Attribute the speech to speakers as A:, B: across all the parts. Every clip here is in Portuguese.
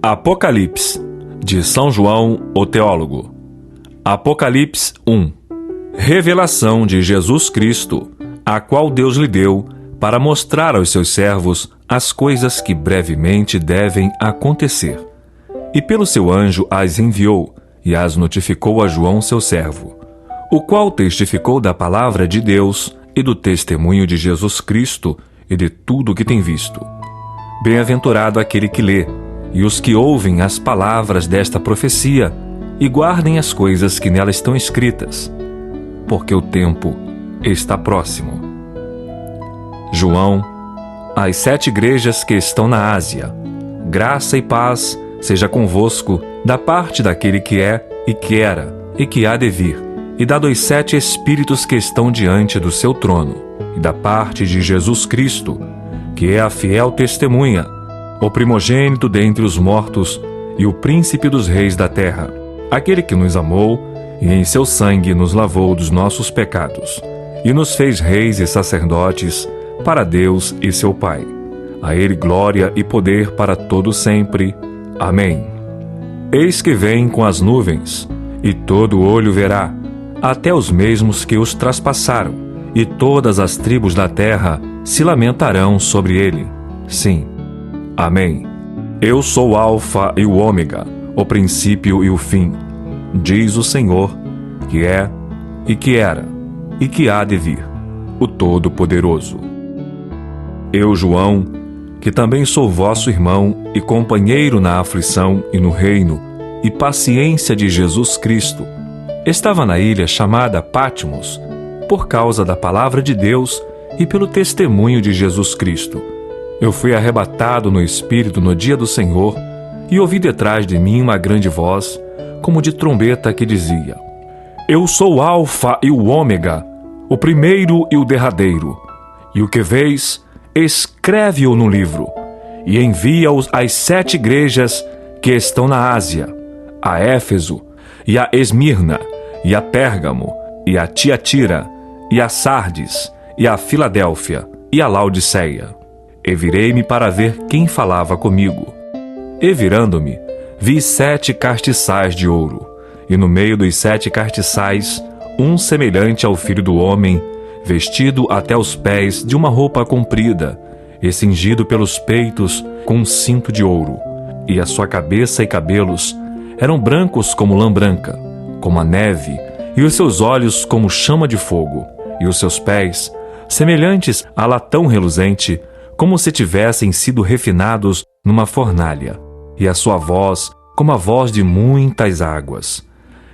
A: Apocalipse, de São João, o teólogo. Apocalipse 1. Revelação de Jesus Cristo, a qual Deus lhe deu para mostrar aos seus servos as coisas que brevemente devem acontecer. E pelo seu anjo as enviou, e as notificou a João seu servo, o qual testificou da palavra de Deus e do testemunho de Jesus Cristo e de tudo o que tem visto. Bem-aventurado aquele que lê, e os que ouvem as palavras desta profecia, e guardem as coisas que nela estão escritas, porque o tempo está próximo. João, às 7 igrejas que estão na Ásia, graça e paz seja convosco da parte daquele que é, e que era, e que há de vir, e da dos 7 Espíritos que estão diante do seu trono, e da parte de Jesus Cristo, que é a fiel testemunha, o primogênito dentre os mortos e o príncipe dos reis da terra, aquele que nos amou e em seu sangue nos lavou dos nossos pecados, e nos fez reis e sacerdotes para Deus e seu Pai. A ele glória e poder para todo sempre. Amém. Eis que vem com as nuvens, e todo olho verá, até os mesmos que os traspassaram, e todas as tribos da terra se lamentarão sobre ele. Sim. Amém. Eu sou o Alfa e o Ômega, o princípio e o fim, diz o Senhor, que é, e que era, e que há de vir, o Todo-Poderoso. Eu, João, que também sou vosso irmão e companheiro na aflição e no reino e paciência de Jesus Cristo, estava na ilha chamada Patmos, por causa da palavra de Deus e pelo testemunho de Jesus Cristo. Eu fui arrebatado no Espírito no dia do Senhor, e ouvi detrás de mim uma grande voz, como de trombeta, que dizia: Eu sou o Alfa e o Ômega, o primeiro e o derradeiro. E o que vês, escreve-o no livro, e envia-o às 7 igrejas que estão na Ásia, a Éfeso, e a Esmirna, e a Pérgamo, e a Tiatira, e a Sardes, e a Filadélfia, e a Laodiceia. E virei-me para ver quem falava comigo. E virando-me, vi 7 castiçais de ouro, e no meio dos 7 castiçais, um semelhante ao Filho do Homem, vestido até os pés de uma roupa comprida, e cingido pelos peitos com um cinto de ouro, e a sua cabeça e cabelos eram brancos como lã branca, como a neve, e os seus olhos como chama de fogo, e os seus pés semelhantes a latão reluzente, como se tivessem sido refinados numa fornalha, e a sua voz como a voz de muitas águas.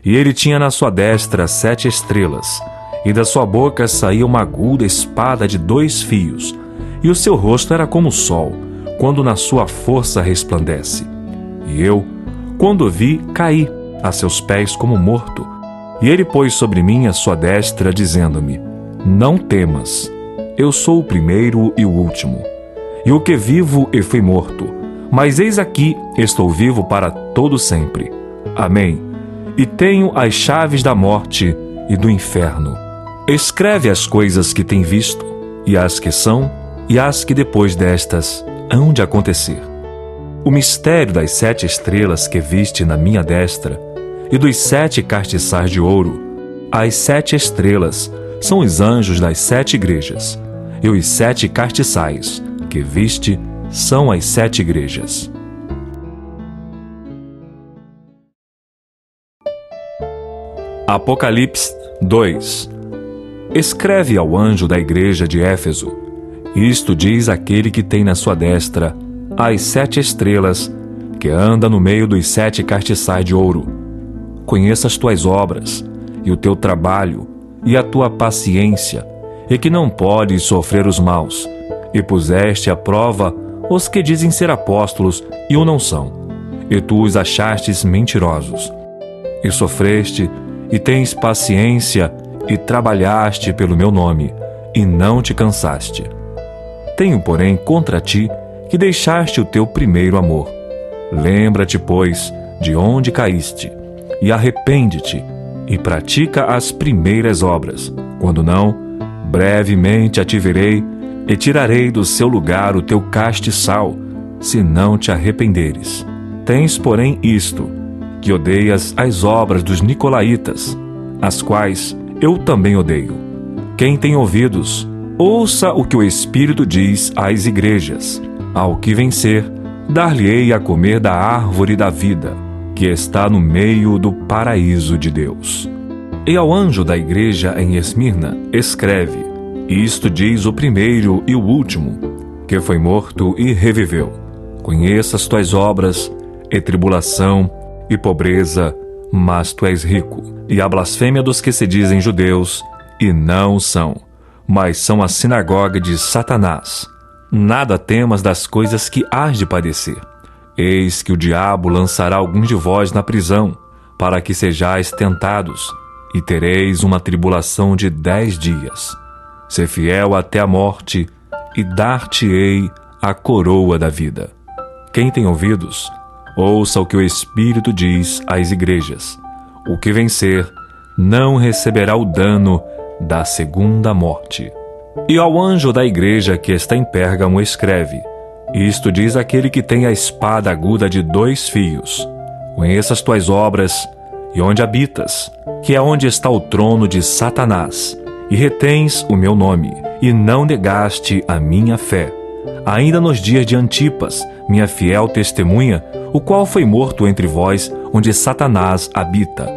A: E ele tinha na sua destra 7 estrelas, e da sua boca saía uma aguda espada de 2 fios, e o seu rosto era como o sol, quando na sua força resplandece. E eu, quando o vi, caí a seus pés como morto. E ele pôs sobre mim a sua destra, dizendo-me: Não temas, eu sou o primeiro e o último, e o que vivo e fui morto, mas eis aqui estou vivo para todo sempre. Amém. E tenho as chaves da morte e do inferno. Escreve as coisas que tem visto, e as que são, e as que depois destas hão de acontecer. O mistério das 7 estrelas que viste na minha destra, e dos 7 castiçais de ouro. As 7 estrelas são os anjos das 7 igrejas, e os 7 castiçais que viste são as 7 igrejas. Apocalipse 2. Escreve ao anjo da igreja de Éfeso: Isto diz aquele que tem na sua destra as 7 estrelas, que anda no meio dos 7 castiçais de ouro. Conheça as tuas obras, e o teu trabalho, e a tua paciência, e que não podes sofrer os maus, e puseste à prova os que dizem ser apóstolos e o não são, e tu os achastes mentirosos. E sofreste, e tens paciência, e trabalhaste pelo meu nome, e não te cansaste. Tenho, porém, contra ti que deixaste o teu primeiro amor. Lembra-te, pois, de onde caíste, e arrepende-te, e pratica as primeiras obras. Quando não, brevemente a te verei, e tirarei do seu lugar o teu castiçal, se não te arrependeres. Tens, porém, isto, que odeias as obras dos nicolaítas, as quais eu também odeio. Quem tem ouvidos, ouça o que o Espírito diz às igrejas. Ao que vencer, dar-lhe-ei a comer da árvore da vida, que está no meio do paraíso de Deus. E ao anjo da igreja em Esmirna, escreve: Isto diz o primeiro e o último, que foi morto e reviveu. Conheço as tuas obras, e tribulação, e pobreza, mas tu és rico. E a blasfêmia dos que se dizem judeus, e não são, mas são a sinagoga de Satanás. Nada temas das coisas que hás de padecer. Eis que o diabo lançará alguns de vós na prisão, para que sejais tentados, e tereis uma tribulação de 10 dias. Sê fiel até a morte, e dar-te-ei a coroa da vida. Quem tem ouvidos, ouça o que o Espírito diz às igrejas. O que vencer, não receberá o dano da segunda morte. E ao anjo da igreja que está em Pérgamo escreve: Isto diz aquele que tem a espada aguda de 2 fios. Conheça as tuas obras, e onde habitas, que é onde está o trono de Satanás, e retens o meu nome, e não negaste a minha fé. Ainda nos dias de Antipas, minha fiel testemunha, o qual foi morto entre vós, onde Satanás habita.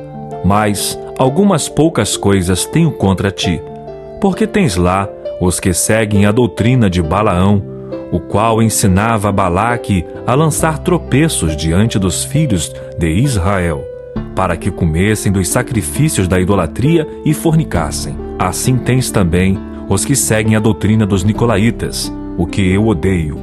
A: Mas algumas poucas coisas tenho contra ti, porque tens lá os que seguem a doutrina de Balaão, o qual ensinava a Balaque a lançar tropeços diante dos filhos de Israel, para que comessem dos sacrifícios da idolatria e fornicassem. Assim tens também os que seguem a doutrina dos nicolaítas, o que eu odeio.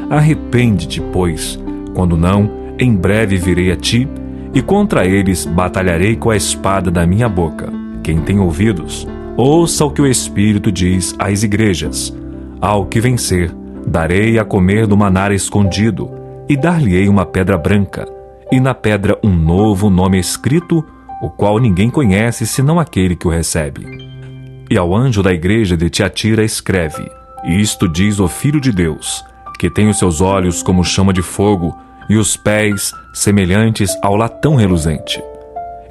A: Arrepende-te, pois, quando não, em breve virei a ti, e contra eles batalharei com a espada da minha boca. Quem tem ouvidos, ouça o que o Espírito diz às igrejas. Ao que vencer, darei a comer do maná escondido, e dar-lhe-ei uma pedra branca, e na pedra um novo nome escrito, o qual ninguém conhece senão aquele que o recebe. E ao anjo da igreja de Tiatira escreve: Isto diz o Filho de Deus, que tem os seus olhos como chama de fogo, e os pés semelhantes ao latão reluzente.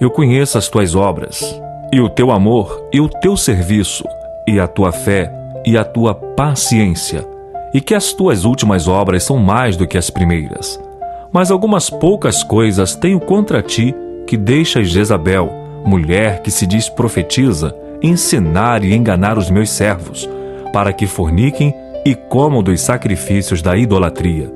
A: Eu conheço as tuas obras, e o teu amor, e o teu serviço, e a tua fé, e a tua paciência, e que as tuas últimas obras são mais do que as primeiras. Mas algumas poucas coisas tenho contra ti, que deixas Jezabel, mulher que se diz profetiza, ensinar e enganar os meus servos, para que forniquem e comam dos sacrifícios da idolatria.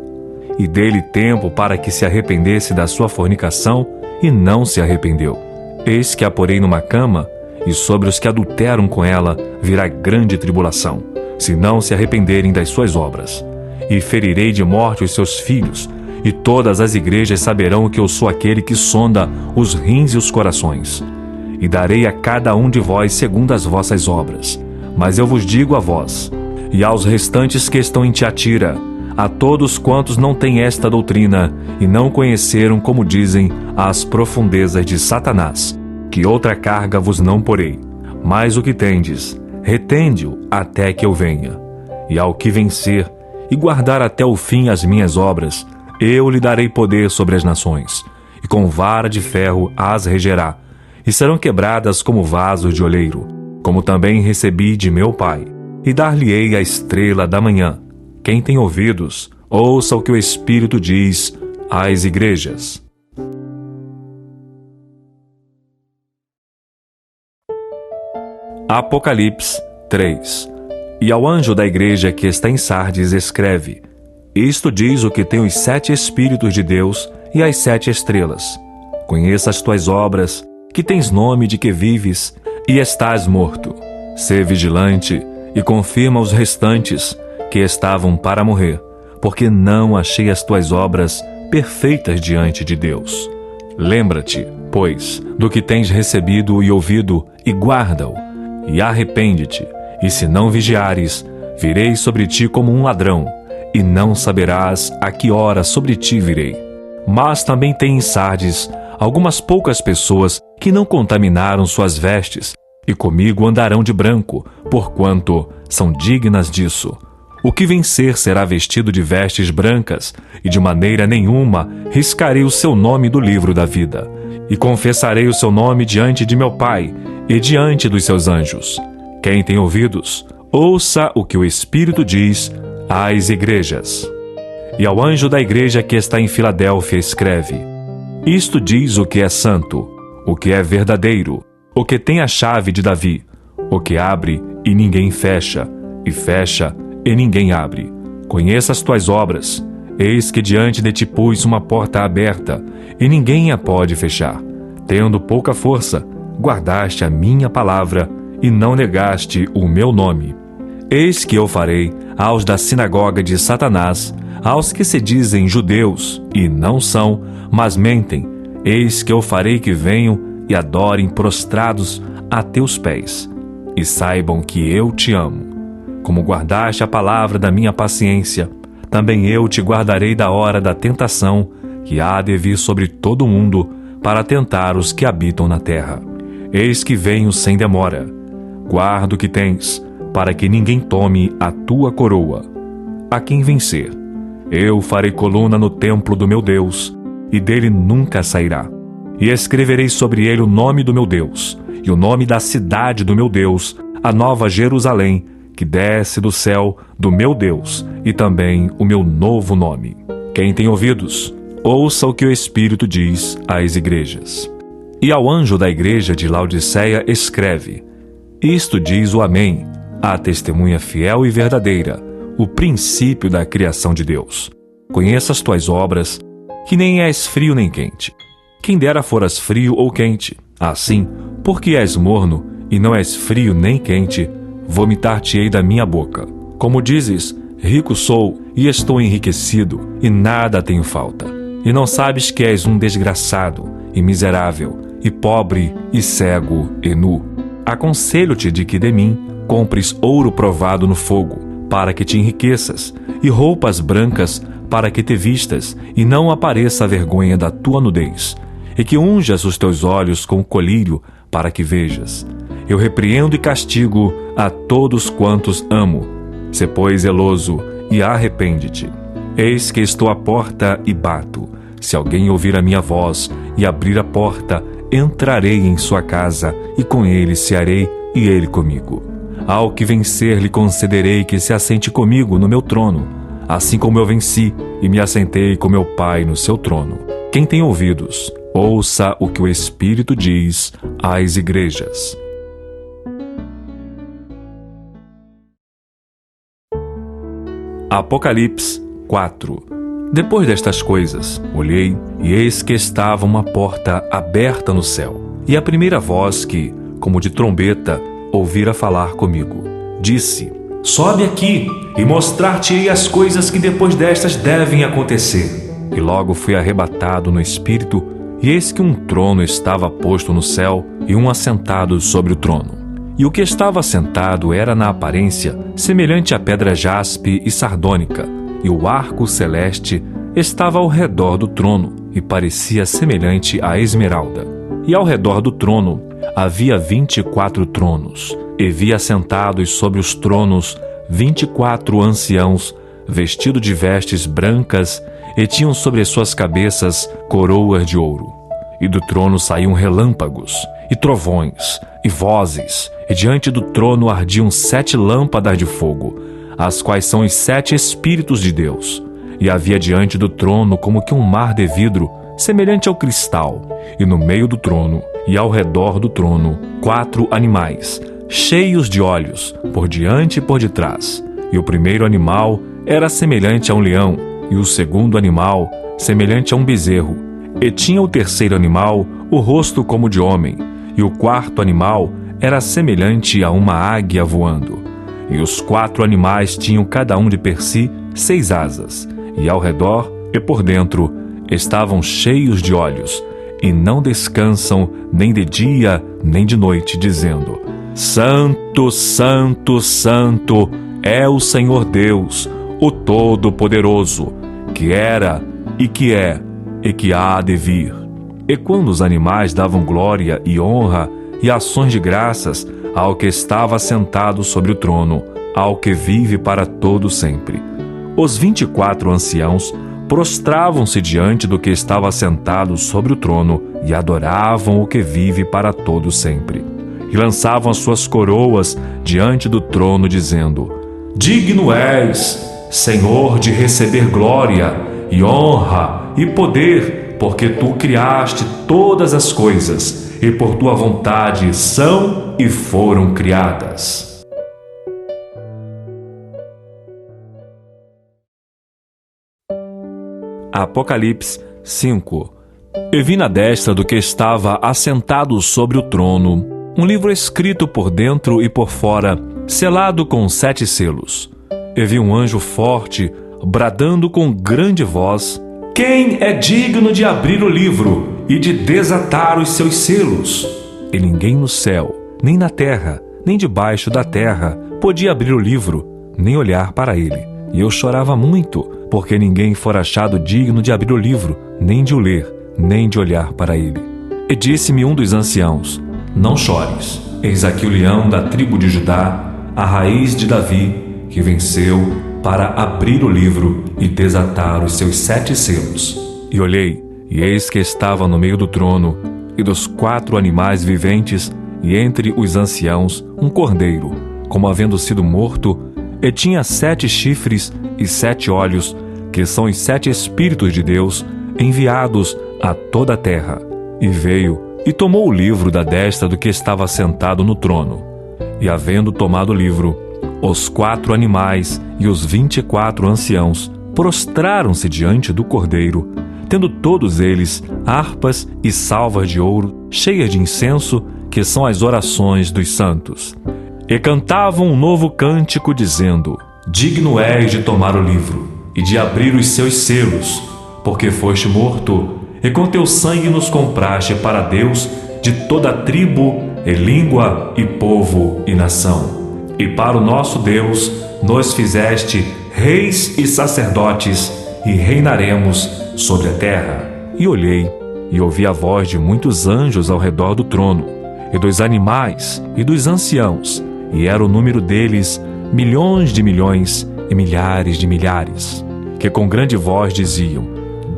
A: E dê-lhe tempo para que se arrependesse da sua fornicação, e não se arrependeu. Eis que a porei numa cama, e sobre os que adulteram com ela virá grande tribulação, se não se arrependerem das suas obras. E ferirei de morte os seus filhos, e todas as igrejas saberão que eu sou aquele que sonda os rins e os corações. E darei a cada um de vós segundo as vossas obras. Mas eu vos digo a vós, e aos restantes que estão em Tiatira, a todos quantos não têm esta doutrina, e não conheceram, como dizem, as profundezas de Satanás, que outra carga vos não porei. Mas o que tendes, retende-o até que eu venha. E ao que vencer, e guardar até o fim as minhas obras, eu lhe darei poder sobre as nações, e com vara de ferro as regerá, e serão quebradas como vasos de oleiro, como também recebi de meu Pai, e dar-lhe-ei a estrela da manhã. Quem tem ouvidos, ouça o que o Espírito diz às igrejas. Apocalipse 3. E ao anjo da igreja que está em Sardes escreve: Isto diz o que tem os 7 Espíritos de Deus e as 7 estrelas. Conheça as tuas obras, que tens nome de que vives, e estás morto. Sê vigilante, e confirma os restantes, que estavam para morrer, porque não achei as tuas obras perfeitas diante de Deus. Lembra-te, pois, do que tens recebido e ouvido, e guarda-o, e arrepende-te, e se não vigiares, virei sobre ti como um ladrão, e não saberás a que hora sobre ti virei. Mas também tem em Sardes algumas poucas pessoas que não contaminaram suas vestes, e comigo andarão de branco, porquanto são dignas disso. O que vencer será vestido de vestes brancas, e de maneira nenhuma riscarei o seu nome do livro da vida. E confessarei o seu nome diante de meu Pai e diante dos seus anjos. Quem tem ouvidos, ouça o que o Espírito diz às igrejas. E ao anjo da igreja que está em Filadélfia escreve: Isto diz o que é santo, o que é verdadeiro, o que tem a chave de Davi, o que abre e ninguém fecha, e fecha e ninguém abre. Conheça as tuas obras. Eis que diante de ti pus uma porta aberta, e ninguém a pode fechar. Tendo pouca força, guardaste a minha palavra, e não negaste o meu nome. Eis que eu farei aos da sinagoga de Satanás, aos que se dizem judeus, e não são, mas mentem, eis que eu farei que venham e adorem prostrados a teus pés, e saibam que eu te amo. Como guardaste a palavra da minha paciência, também eu te guardarei da hora da tentação, que há de vir sobre todo o mundo, para tentar os que habitam na terra. Eis que venho sem demora. Guarda o que tens, para que ninguém tome a tua coroa. A quem vencer, eu farei coluna no templo do meu Deus, e dele nunca sairá. E escreverei sobre ele o nome do meu Deus, e o nome da cidade do meu Deus, a nova Jerusalém, que desce do céu do meu Deus, e também o meu novo nome. Quem tem ouvidos, ouça o que o Espírito diz às igrejas. E ao anjo da igreja de Laodiceia escreve: Isto diz o Amém, a testemunha fiel e verdadeira, o princípio da criação de Deus. Conheça as tuas obras, que nem és frio nem quente. Quem dera foras frio ou quente. Assim, porque és morno e não és frio nem quente, vomitar-te-ei da minha boca. Como dizes, rico sou e estou enriquecido, e nada tenho falta. E não sabes que és um desgraçado e miserável, e pobre e cego e nu. Aconselho-te de que de mim compres ouro provado no fogo, para que te enriqueças, e roupas brancas, para que te vistas, e não apareça a vergonha da tua nudez, e que unjas os teus olhos com colírio, para que vejas. Eu repreendo e castigo a todos quantos amo. Sê, pois, zeloso e arrepende-te. Eis que estou à porta e bato. Se alguém ouvir a minha voz e abrir a porta, entrarei em sua casa, e com ele cearei, e ele comigo. Ao que vencer lhe concederei que se assente comigo no meu trono, assim como eu venci e me assentei com meu Pai no seu trono. Quem tem ouvidos, ouça o que o Espírito diz às igrejas. Apocalipse 4. Depois destas coisas, olhei, e eis que estava uma porta aberta no céu. E a primeira voz que, como de trombeta, ouvira falar comigo, disse: Sobe aqui, e mostrar-te-ei as coisas que depois destas devem acontecer. E logo fui arrebatado no Espírito, e eis que um trono estava posto no céu, e um assentado sobre o trono. E o que estava assentado era na aparência semelhante à pedra jaspe e sardônica, e o arco celeste estava ao redor do trono, e parecia semelhante à esmeralda. E ao redor do trono havia 24 tronos, e vi assentados sobre os tronos 24 anciãos, vestidos de vestes brancas, e tinham sobre suas cabeças coroas de ouro. E do trono saíam relâmpagos, e trovões, e vozes, e diante do trono ardiam 7 lâmpadas de fogo, as quais são os 7 Espíritos de Deus. E havia diante do trono como que um mar de vidro, semelhante ao cristal, e no meio do trono, e ao redor do trono, 4 animais, cheios de olhos, por diante e por detrás. E o primeiro animal era semelhante a um leão, e o segundo animal semelhante a um bezerro. E tinha o terceiro animal o rosto como de homem, e o quarto animal era semelhante a uma águia voando. E os 4 animais tinham cada um de per si 6 asas, e ao redor e por dentro estavam cheios de olhos, e não descansam nem de dia nem de noite, dizendo: Santo, Santo, Santo é o Senhor Deus, o Todo-Poderoso, que era e que é e que há de vir. E quando os animais davam glória e honra e ações de graças ao que estava sentado sobre o trono, ao que vive para todo sempre. Os 24 anciãos prostravam-se diante do que estava sentado sobre o trono e adoravam o que vive para todo sempre. E lançavam as suas coroas diante do trono, dizendo: Digno és, Senhor, de receber glória e honra e poder, porque tu criaste todas as coisas, e por tua vontade são e foram criadas. Apocalipse 5. E vi na destra do que estava assentado sobre o trono um livro escrito por dentro e por fora, selado com 7 selos. E vi um anjo forte, bradando com grande voz: Quem é digno de abrir o livro e de desatar os seus selos? E ninguém no céu, nem na terra, nem debaixo da terra, podia abrir o livro, nem olhar para ele. E eu chorava muito, porque ninguém fora achado digno de abrir o livro, nem de o ler, nem de olhar para ele. E disse-me um dos anciãos: Não chores, eis aqui o leão da tribo de Judá, a raiz de Davi, que venceu para abrir o livro e desatar os seus 7 selos. E olhei, e eis que estava no meio do trono, e dos 4 animais viventes, e entre os anciãos, um cordeiro, como havendo sido morto, e tinha 7 chifres e 7 olhos, que são os 7 Espíritos de Deus, enviados a toda a terra. E veio, e tomou o livro da destra do que estava sentado no trono. E havendo tomado o livro, os 4 animais e os 24 anciãos prostraram-se diante do cordeiro, tendo todos eles harpas e salvas de ouro, cheias de incenso, que são as orações dos santos. E cantavam um novo cântico, dizendo: Digno és de tomar o livro e de abrir os seus selos, porque foste morto, e com teu sangue nos compraste para Deus de toda tribo, e língua, e povo, e nação. E para o nosso Deus nos fizeste reis e sacerdotes, e reinaremos sobre a terra. E olhei, e ouvi a voz de muitos anjos ao redor do trono, e dos animais, e dos anciãos, e era o número deles milhões de milhões e milhares de milhares, que com grande voz diziam: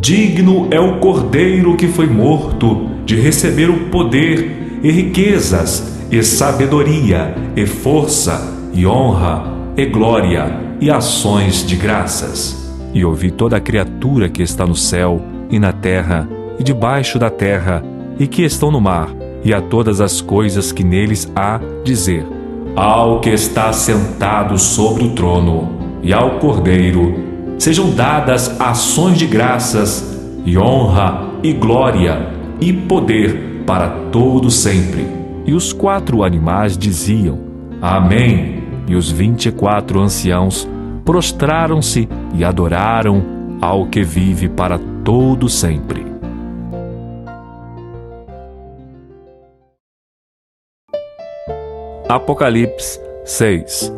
A: Digno é o cordeiro que foi morto de receber o poder e riquezas e sabedoria e força e honra e glória e ações de graças. E ouvi toda a criatura que está no céu e na terra e debaixo da terra e que estão no mar, e a todas as coisas que neles há, dizer: Ao que está sentado sobre o trono e ao Cordeiro sejam dadas ações de graças e honra e glória e poder para todo sempre. E os 4 animais diziam: Amém. E os 24 anciãos prostraram-se e adoraram ao que vive para todo sempre. Apocalipse 6.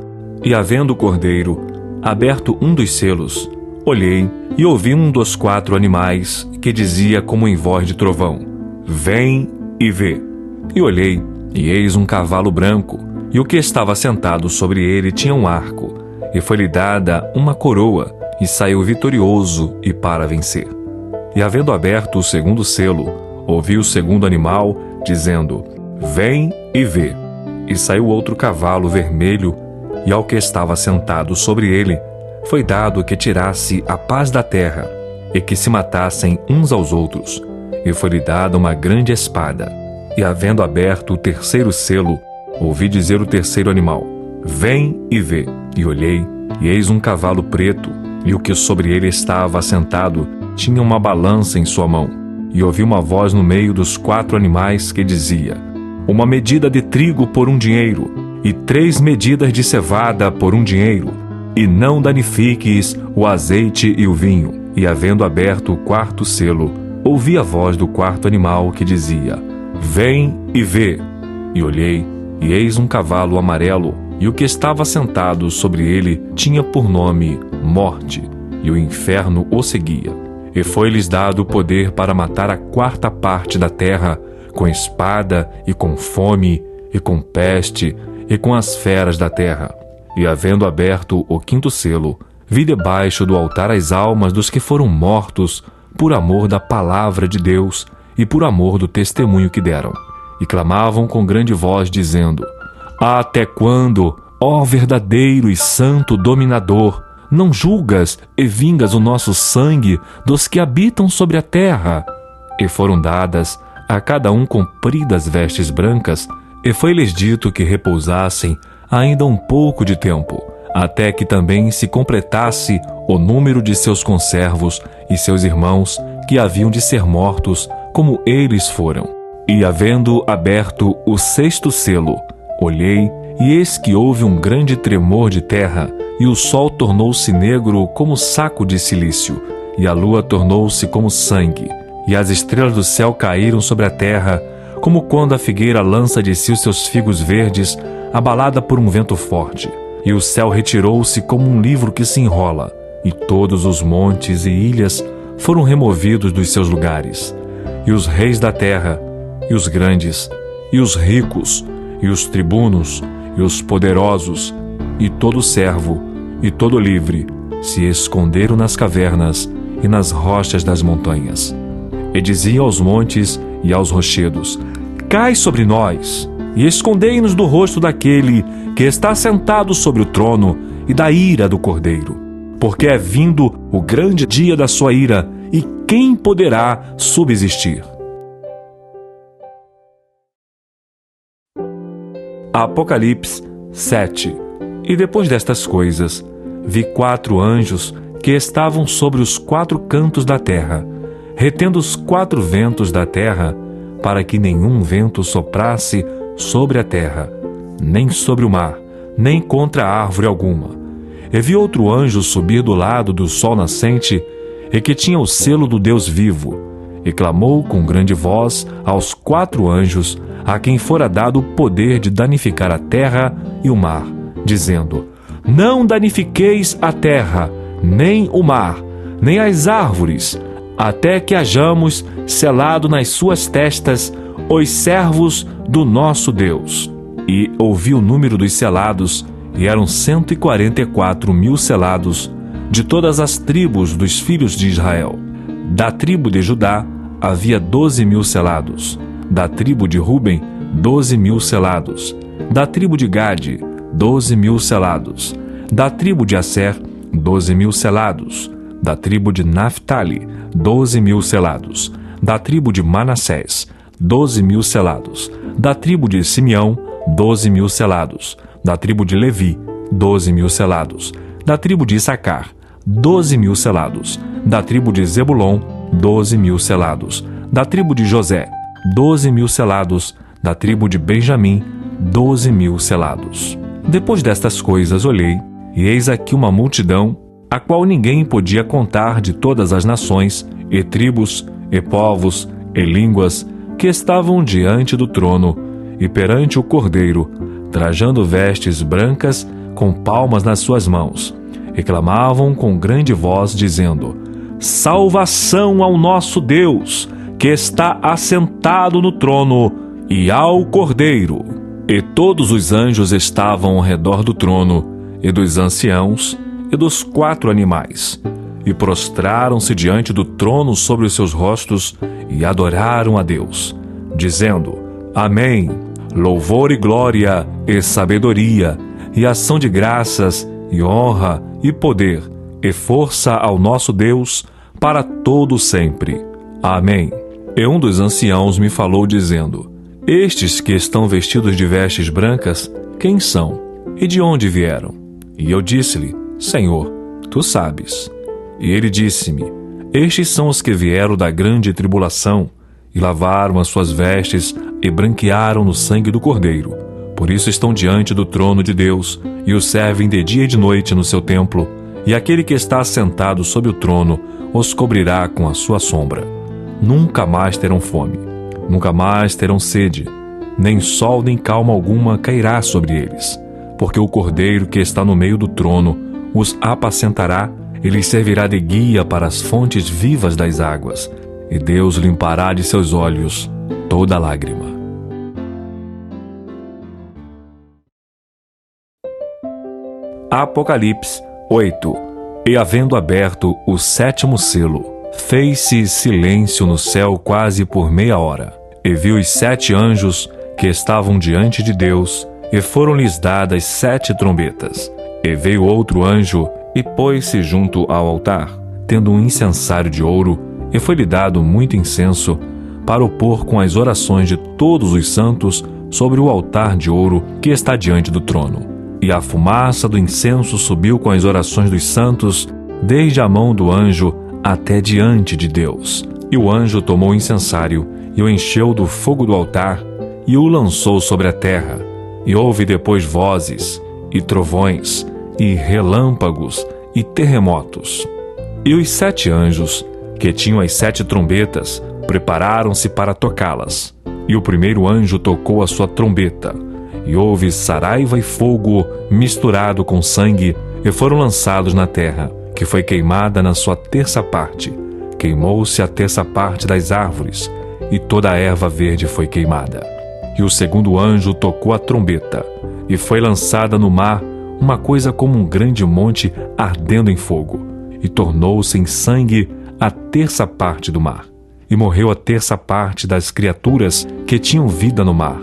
A: E havendo o cordeiro aberto um dos selos, olhei e ouvi um dos 4 animais que dizia como em voz de trovão: Vem e vê. E olhei, e eis um cavalo branco, e o que estava sentado sobre ele tinha um arco, e foi-lhe dada uma coroa, e saiu vitorioso e para vencer. E havendo aberto o segundo selo, ouvi o segundo animal dizendo: Vem e vê. E saiu outro cavalo vermelho, e ao que estava sentado sobre ele foi dado que tirasse a paz da terra, e que se matassem uns aos outros, e foi-lhe dada uma grande espada. E havendo aberto o terceiro selo, ouvi dizer o terceiro animal: Vem e vê. E olhei, e eis um cavalo preto, e o que sobre ele estava assentado tinha uma balança em sua mão. E ouvi uma voz no meio dos 4 animais que dizia: Uma medida de trigo por 1 dinheiro, e 3 medidas de cevada por 1 dinheiro, e não danifiques o azeite e o vinho. E havendo aberto o 4º selo, ouvi a voz do 4º animal que dizia: Vem e vê. E olhei, e eis um cavalo amarelo, e o que estava sentado sobre ele tinha por nome Morte, e o inferno o seguia. E foi-lhes dado o poder para matar a 4ª parte da terra, com espada, e com fome, e com peste, e com as feras da terra. E havendo aberto o quinto selo, vi debaixo do altar as almas dos que foram mortos por amor da palavra de Deus e por amor do testemunho que deram. E clamavam com grande voz, dizendo: Até quando, ó verdadeiro e santo dominador, não julgas e vingas o nosso sangue dos que habitam sobre a terra? E foram dadas a cada um compridas vestes brancas, e foi-lhes dito que repousassem ainda um pouco de tempo, até que também se completasse o número de seus conservos e seus irmãos que haviam de ser mortos, como eles foram. E havendo aberto o sexto selo, olhei, e eis que houve um grande tremor de terra, e o sol tornou-se negro como saco de cilício, e a lua tornou-se como sangue, e as estrelas do céu caíram sobre a terra, como quando a figueira lança de si os seus figos verdes, abalada por um vento forte. E o céu retirou-se como um livro que se enrola, e todos os montes e ilhas foram removidos dos seus lugares. E os reis da terra, e os grandes, e os ricos, e os tribunos, e os poderosos, e todo servo, e todo livre, se esconderam nas cavernas e nas rochas das montanhas. E diziam aos montes e aos rochedos: Cai sobre nós, e escondei-nos do rosto daquele que está sentado sobre o trono e da ira do Cordeiro. Porque é vindo o grande dia da sua ira, e quem poderá subsistir? Apocalipse 7. E depois destas coisas, vi 4 anjos que estavam sobre os 4 cantos da terra, retendo os 4 ventos da terra, para que nenhum vento soprasse sobre a terra, nem sobre o mar, nem contra árvore alguma. E vi outro anjo subir do lado do sol nascente, e que tinha o selo do Deus vivo, e clamou com grande voz aos 4 anjos, a quem fora dado o poder de danificar a terra e o mar, dizendo: Não danifiqueis a terra, nem o mar, nem as árvores, até que hajamos selado nas suas testas os servos do nosso Deus. E ouvi o número dos selados, e eram 144.000 selados, de todas as tribos dos filhos de Israel. Da tribo de Judá havia 12.000 selados, da tribo de Ruben 12.000 selados, da tribo de Gade 12.000 selados, da tribo de Asser 12.000 selados, da tribo de Naphtali 12.000 selados, da tribo de Manassés 12.000 selados, da tribo de Simeão 12.000 selados, da tribo de Levi 12.000 selados, da tribo de Issacar 12.000 selados, da tribo de Zebulon 12.000 selados, da tribo de José 12.000 selados, da tribo de Benjamim 12.000 selados. Depois destas coisas olhei, e eis aqui uma multidão, a qual ninguém podia contar, de todas as nações, e tribos, e povos, e línguas, que estavam diante do trono, e perante o Cordeiro, trajando vestes brancas, com palmas nas suas mãos, e clamavam com grande voz, dizendo: Salvação ao nosso Deus, que está assentado no trono, e ao Cordeiro. E todos os anjos estavam ao redor do trono, e dos anciãos, e dos 4 animais, e prostraram-se diante do trono sobre os seus rostos, e adoraram a Deus, dizendo: Amém, louvor e glória, e sabedoria, e ação de graças, e honra, e poder, e força ao nosso Deus, para todo sempre. Amém. E um dos anciãos me falou, dizendo: Estes que estão vestidos de vestes brancas, quem são? E de onde vieram? E eu disse-lhe: Senhor, tu sabes. E ele disse-me: Estes são os que vieram da grande tribulação, e lavaram as suas vestes, e branquearam no sangue do Cordeiro. Por isso estão diante do trono de Deus, e o servem de dia e de noite no seu templo, e aquele que está assentado sobre o trono os cobrirá com a sua sombra. Nunca mais terão fome, nunca mais terão sede, nem sol nem calma alguma cairá sobre eles, porque o Cordeiro que está no meio do trono os apacentará e lhes servirá de guia para as fontes vivas das águas, e Deus limpará de seus olhos toda lágrima. Apocalipse 8. E havendo aberto o 7º selo, fez-se silêncio no céu quase por meia hora. E vi os 7 anjos que estavam diante de Deus, e foram-lhes dadas 7 trombetas. E veio outro anjo, e pôs-se junto ao altar, tendo um incensário de ouro, e foi-lhe dado muito incenso, para o pôr com as orações de todos os santos sobre o altar de ouro que está diante do trono. E a fumaça do incenso subiu com as orações dos santos, desde a mão do anjo até diante de Deus. E o anjo tomou o incensário, e o encheu do fogo do altar, e o lançou sobre a terra. E houve depois vozes, e trovões, e relâmpagos, e terremotos. E os 7 anjos, que tinham as 7 trombetas, prepararam-se para tocá-las. E o primeiro anjo tocou a sua trombeta, e houve saraiva e fogo misturado com sangue, e foram lançados na terra, que foi queimada na sua terça parte. Queimou-se a terça parte das árvores, e toda a erva verde foi queimada. E o segundo anjo tocou a trombeta, e foi lançada no mar uma coisa como um grande monte ardendo em fogo, e tornou-se em sangue a terça parte do mar. E morreu a terça parte das criaturas que tinham vida no mar,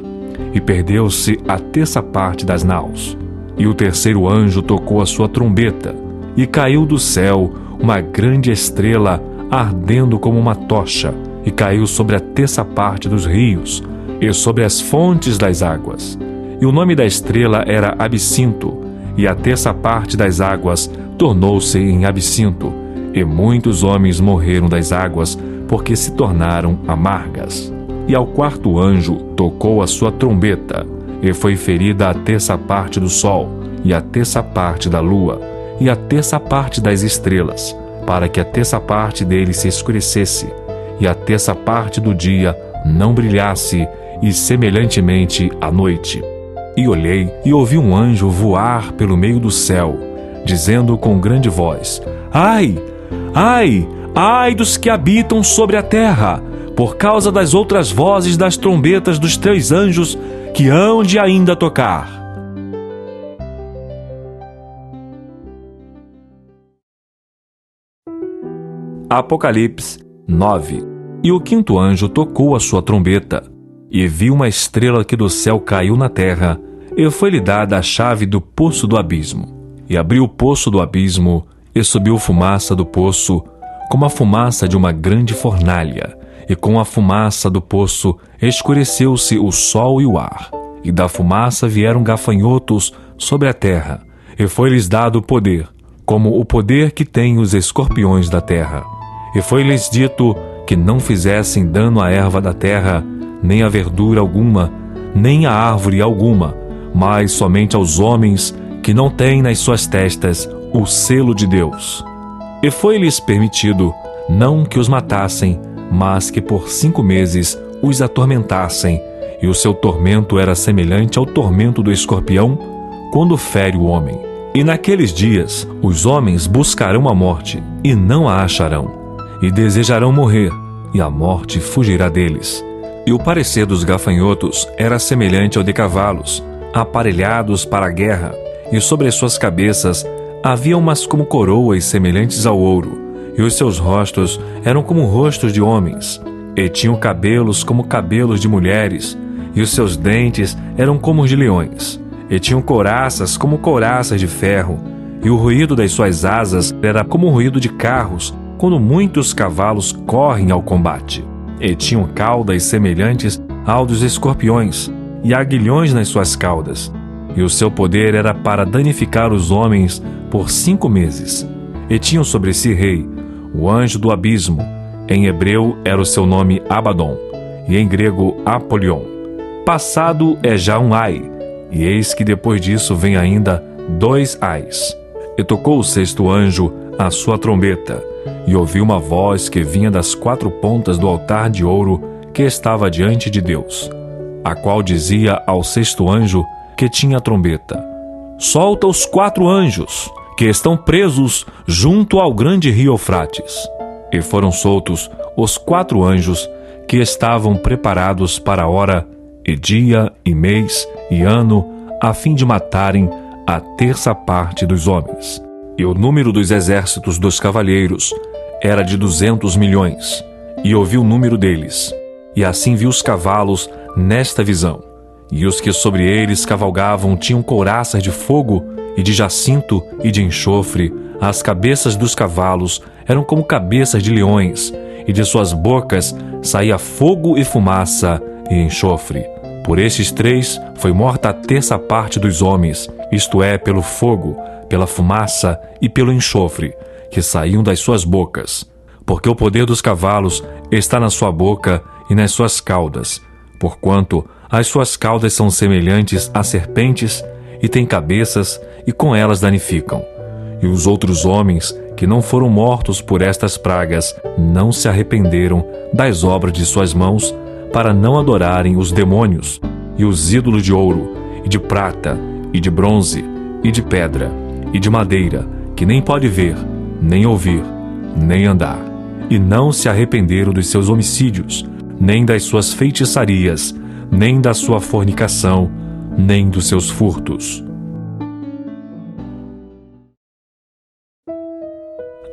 A: e perdeu-se a terça parte das naus. E o terceiro anjo tocou a sua trombeta, e caiu do céu uma grande estrela ardendo como uma tocha, e caiu sobre a terça parte dos rios, e sobre as fontes das águas. E o nome da estrela era Absinto, e a terça parte das águas tornou-se em absinto, e muitos homens morreram das águas, porque se tornaram amargas. E ao quarto anjo tocou a sua trombeta, e foi ferida a terça parte do sol, e a terça parte da lua, e a terça parte das estrelas, para que a terça parte deles se escurecesse, e a terça parte do dia não brilhasse, e semelhantemente à noite. E olhei, e ouvi um anjo voar pelo meio do céu, dizendo com grande voz: Ai! Ai! Ai dos que habitam sobre a terra, por causa das outras vozes das trombetas dos 3 anjos que hão de ainda tocar. Apocalipse 9. E o 5º anjo tocou a sua trombeta, e vi uma estrela que do céu caiu na terra, e foi-lhe dada a chave do poço do abismo. E abriu o poço do abismo, e subiu fumaça do poço, como a fumaça de uma grande fornalha, e com a fumaça do poço escureceu-se o sol e o ar, e da fumaça vieram gafanhotos sobre a terra, e foi-lhes dado poder, como o poder que têm os escorpiões da terra. E foi-lhes dito que não fizessem dano à erva da terra, nem a verdura alguma, nem a árvore alguma, mas somente aos homens que não têm nas suas testas o selo de Deus. E foi-lhes permitido, não que os matassem, mas que por 5 meses os atormentassem, e o seu tormento era semelhante ao tormento do escorpião, quando fere o homem. E naqueles dias os homens buscarão a morte, e não a acharão, e desejarão morrer, e a morte fugirá deles. E o parecer dos gafanhotos era semelhante ao de cavalos, aparelhados para a guerra, e sobre suas cabeças havia umas como coroas semelhantes ao ouro, e os seus rostos eram como rostos de homens, e tinham cabelos como cabelos de mulheres, e os seus dentes eram como os de leões, e tinham couraças como couraças de ferro, e o ruído das suas asas era como o ruído de carros, quando muitos cavalos correm ao combate. E tinham caudas semelhantes ao dos escorpiões, e aguilhões nas suas caudas. E o seu poder era para danificar os homens por 5 meses. E tinham sobre si rei, o anjo do abismo. Em hebreu era o seu nome Abaddon, e em grego Apolion. Passado é já um ai, e eis que depois disso vem ainda 2 ais. E tocou o 6º anjo a sua trombeta, e ouvi uma voz que vinha das 4 pontas do altar de ouro que estava diante de Deus, a qual dizia ao 6º anjo que tinha a trombeta: Solta os 4 anjos, que estão presos junto ao grande rio Eufrates. E foram soltos os 4 anjos que estavam preparados para a hora, e dia, e mês, e ano, a fim de matarem a terça parte dos homens. E o número dos exércitos dos cavalheiros era de 200 milhões. E ouvi o número deles. E assim vi os cavalos nesta visão. E os que sobre eles cavalgavam tinham couraças de fogo e de jacinto e de enxofre. As cabeças dos cavalos eram como cabeças de leões, e de suas bocas saía fogo e fumaça e enxofre. Por estes três foi morta a terça parte dos homens, isto é, pelo fogo, pela fumaça e pelo enxofre, que saíam das suas bocas. Porque o poder dos cavalos está na sua boca e nas suas caudas, porquanto as suas caudas são semelhantes a serpentes e têm cabeças e com elas danificam. E os outros homens que não foram mortos por estas pragas não se arrependeram das obras de suas mãos para não adorarem os demônios e os ídolos de ouro e de prata e de bronze e de pedra e de madeira, que nem pode ver, nem ouvir, nem andar. E não se arrependeram dos seus homicídios, nem das suas feitiçarias, nem da sua fornicação, nem dos seus furtos.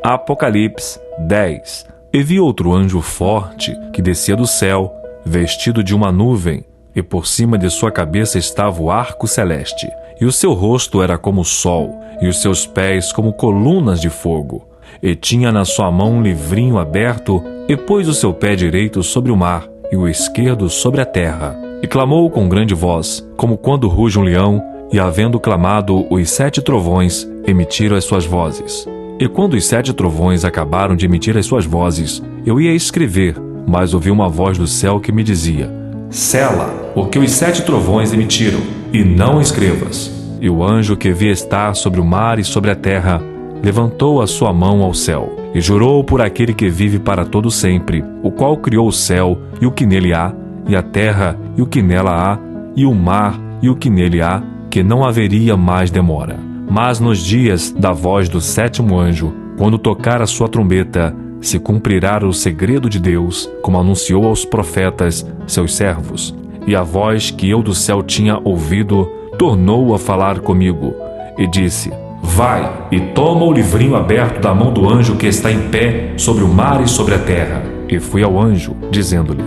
A: Apocalipse 10. E vi outro anjo forte que descia do céu, vestido de uma nuvem, e por cima de sua cabeça estava o arco celeste, e o seu rosto era como o sol, e os seus pés como colunas de fogo. E tinha na sua mão um livrinho aberto, e pôs o seu pé direito sobre o mar, e o esquerdo sobre a terra. E clamou com grande voz, como quando ruge um leão, e havendo clamado, os 7 trovões emitiram as suas vozes. E quando os 7 trovões acabaram de emitir as suas vozes, eu ia escrever, mas ouvi uma voz do céu que me dizia: Sela o que os 7 trovões emitiram, e não escrevas. E o anjo que vi estar sobre o mar e sobre a terra levantou a sua mão ao céu, e jurou por aquele que vive para todo sempre, o qual criou o céu e o que nele há, e a terra e o que nela há, e o mar e o que nele há, que não haveria mais demora. Mas nos dias da voz do 7º anjo, quando tocar a sua trombeta, se cumprirá o segredo de Deus, como anunciou aos profetas, seus servos. E a voz que eu do céu tinha ouvido tornou a falar comigo, e disse: Vai e toma o livrinho aberto da mão do anjo que está em pé sobre o mar e sobre a terra. E fui ao anjo, dizendo-lhe: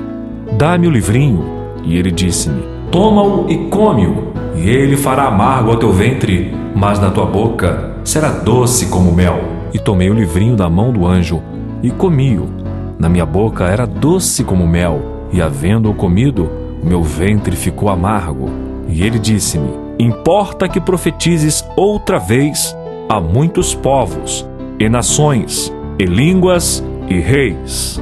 A: Dá-me o livrinho. E ele disse-me: Toma-o e come-o, e ele fará amargo ao teu ventre, mas na tua boca será doce como mel. E tomei o livrinho da mão do anjo e comi-o. Na minha boca era doce como mel, e havendo-o comido, o meu ventre ficou amargo. E ele disse-me: Importa que profetizes outra vez a muitos povos, e nações, e línguas, e reis.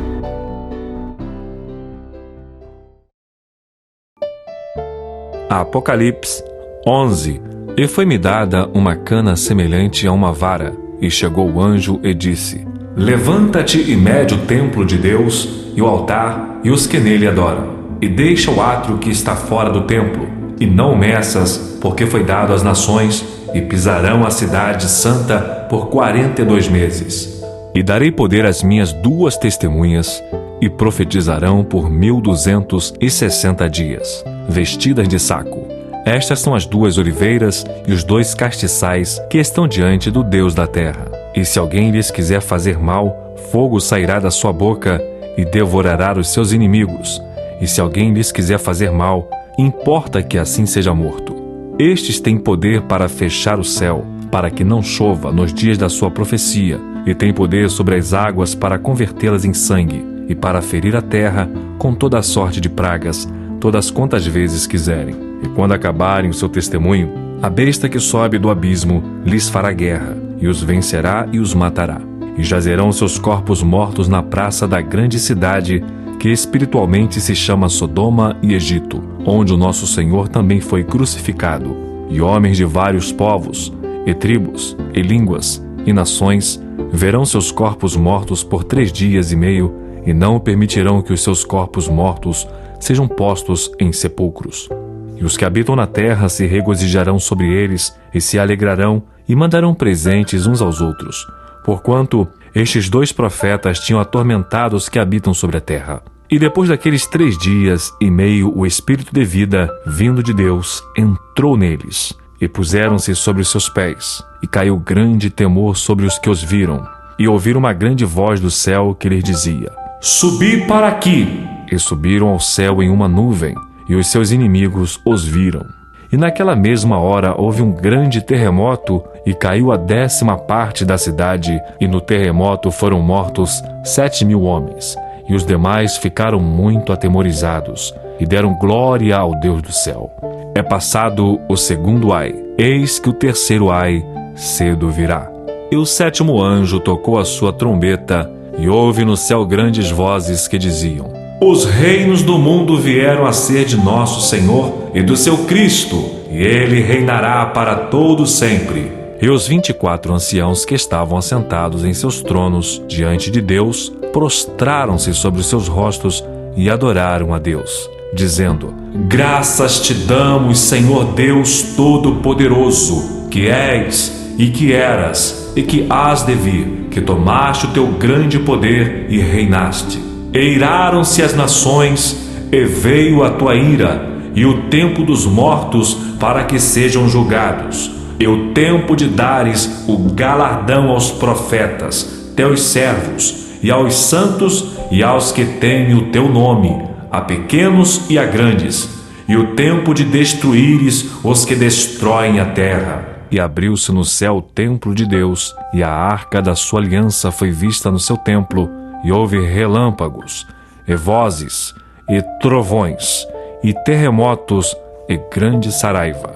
A: Apocalipse 11. E foi-me dada uma cana semelhante a uma vara, e chegou o anjo e disse: Levanta-te e mede o templo de Deus, e o altar, e os que nele adoram, e deixa o átrio que está fora do templo, e não o meças, porque foi dado às nações, e pisarão a cidade santa por 42 meses. E darei poder às minhas 2 testemunhas, e profetizarão por 1260 dias, vestidas de saco. Estas são as 2 oliveiras e os 2 castiçais que estão diante do Deus da terra. E se alguém lhes quiser fazer mal, fogo sairá da sua boca e devorará os seus inimigos. E se alguém lhes quiser fazer mal, importa que assim seja morto. Estes têm poder para fechar o céu, para que não chova nos dias da sua profecia, e têm poder sobre as águas para convertê-las em sangue, e para ferir a terra com toda a sorte de pragas, todas quantas vezes quiserem. E quando acabarem o seu testemunho, a besta que sobe do abismo lhes fará guerra, e os vencerá e os matará. E jazerão seus corpos mortos na praça da grande cidade, que espiritualmente se chama Sodoma e Egito, onde o nosso Senhor também foi crucificado. E homens de vários povos, e tribos, e línguas, e nações, verão seus corpos mortos por 3 dias e meio, e não permitirão que os seus corpos mortos sejam postos em sepulcros. E os que habitam na terra se regozijarão sobre eles, e se alegrarão, e mandarão presentes uns aos outros, porquanto estes 2 profetas tinham atormentado os que habitam sobre a terra. E depois daqueles 3 dias e meio, o Espírito de vida, vindo de Deus, entrou neles. e puseram-se sobre os seus pés, e caiu grande temor sobre os que os viram. E ouviram uma grande voz do céu que lhes dizia: Subi para aqui! E subiram ao céu em uma nuvem, e os seus inimigos os viram. E naquela mesma hora houve um grande terremoto, e caiu a 10ª parte da cidade, e no terremoto foram mortos 7.000 homens, e os demais ficaram muito atemorizados, e deram glória ao Deus do céu. É passado o segundo ai, eis que o terceiro ai cedo virá. E o 7º anjo tocou a sua trombeta, e houve no céu grandes vozes que diziam: Os reinos do mundo vieram a ser de nosso Senhor e do seu Cristo, e ele reinará para todo sempre. E os 24 anciãos que estavam assentados em seus tronos diante de Deus prostraram-se sobre os seus rostos e adoraram a Deus, dizendo: Graças te damos, Senhor Deus Todo-Poderoso, que és e que eras e que hás de vir, que tomaste o teu grande poder e reinaste. Eiraram-se as nações, e veio a tua ira, e o tempo dos mortos para que sejam julgados, e o tempo de dares o galardão aos profetas, teus servos, e aos santos e aos que temem o teu nome, a pequenos e a grandes, e o tempo de destruíres os que destroem a terra. E abriu-se no céu o templo de Deus, e a arca da sua aliança foi vista no seu templo, e houve relâmpagos, e vozes, e trovões, e terremotos, e grande saraiva.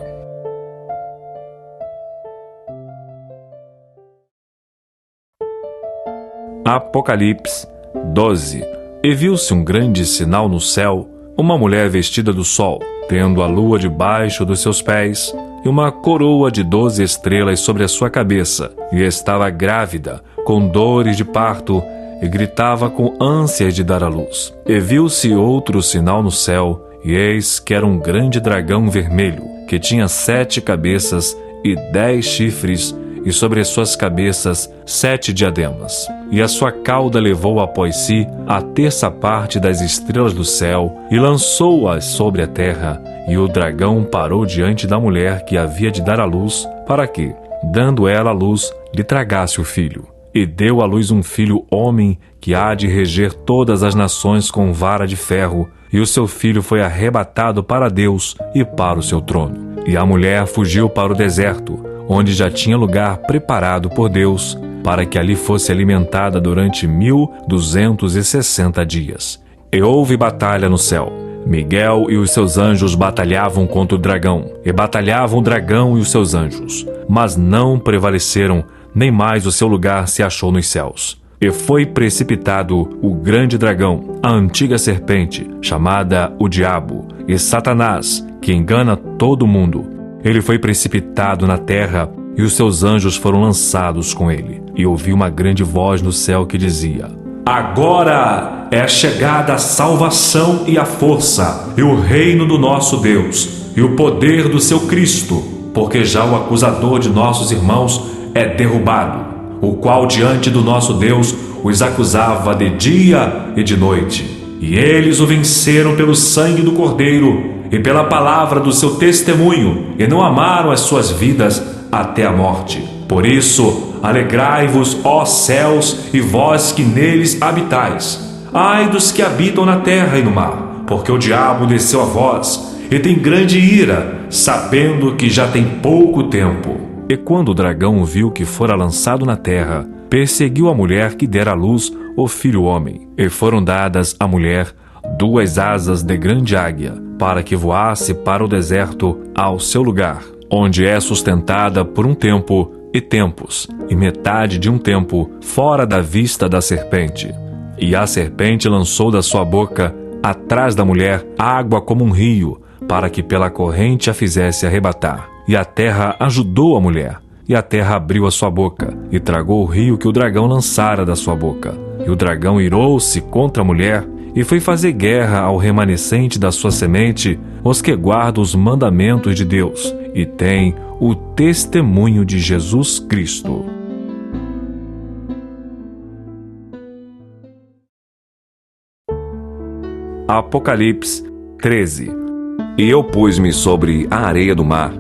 A: Apocalipse 12. E viu-se um grande sinal no céu, uma mulher vestida do sol, tendo a lua debaixo dos seus pés, e uma coroa de 12 estrelas sobre a sua cabeça, e estava grávida, com dores de parto, e gritava com ânsias de dar à luz. E viu-se outro sinal no céu, e eis que era um grande dragão vermelho, que tinha 7 cabeças e 10 chifres, e sobre as suas cabeças 7 diademas. E a sua cauda levou após si a 1/3 parte das estrelas do céu, e lançou-as sobre a terra, e o dragão parou diante da mulher que havia de dar à luz, para que, dando ela à luz, lhe tragasse o filho. E deu à luz um filho homem, que há de reger todas as nações com vara de ferro, e o seu filho foi arrebatado para Deus e para o seu trono. E a mulher fugiu para o deserto, onde já tinha lugar preparado por Deus, para que ali fosse alimentada durante 1260 dias. E houve batalha no céu. Miguel e os seus anjos batalhavam contra o dragão, e batalhavam o dragão e os seus anjos, mas não prevaleceram, nem mais o seu lugar se achou nos céus. E foi precipitado o grande dragão, a antiga serpente, chamada o Diabo, e Satanás, que engana todo mundo. Ele foi precipitado na terra, e os seus anjos foram lançados com ele. E ouvi uma grande voz no céu que dizia: Agora é chegada a salvação e a força, e o reino do nosso Deus, e o poder do seu Cristo, porque já o acusador de nossos irmãos é derrubado, o qual diante do nosso Deus os acusava de dia e de noite. E eles o venceram pelo sangue do Cordeiro e pela palavra do seu testemunho, e não amaram as suas vidas até a morte. Por isso, alegrai-vos, ó céus, e vós que neles habitais. Ai dos que habitam na terra e no mar, porque o diabo desceu a vós, e tem grande ira, sabendo que já tem pouco tempo. E quando o dragão viu que fora lançado na terra, perseguiu a mulher que dera à luz o filho homem. E foram dadas à mulher 2 asas de grande águia, para que voasse para o deserto ao seu lugar, onde é sustentada por um tempo e tempos, e metade de um tempo, fora da vista da serpente. E a serpente lançou da sua boca, atrás da mulher, água como um rio, para que pela corrente a fizesse arrebatar. E a terra ajudou a mulher, e a terra abriu a sua boca, e tragou o rio que o dragão lançara da sua boca. E o dragão irou-se contra a mulher, e foi fazer guerra ao remanescente da sua semente, os que guardam os mandamentos de Deus, e têm o testemunho de Jesus Cristo. Apocalipse 13. E eu pus-me sobre a areia do mar,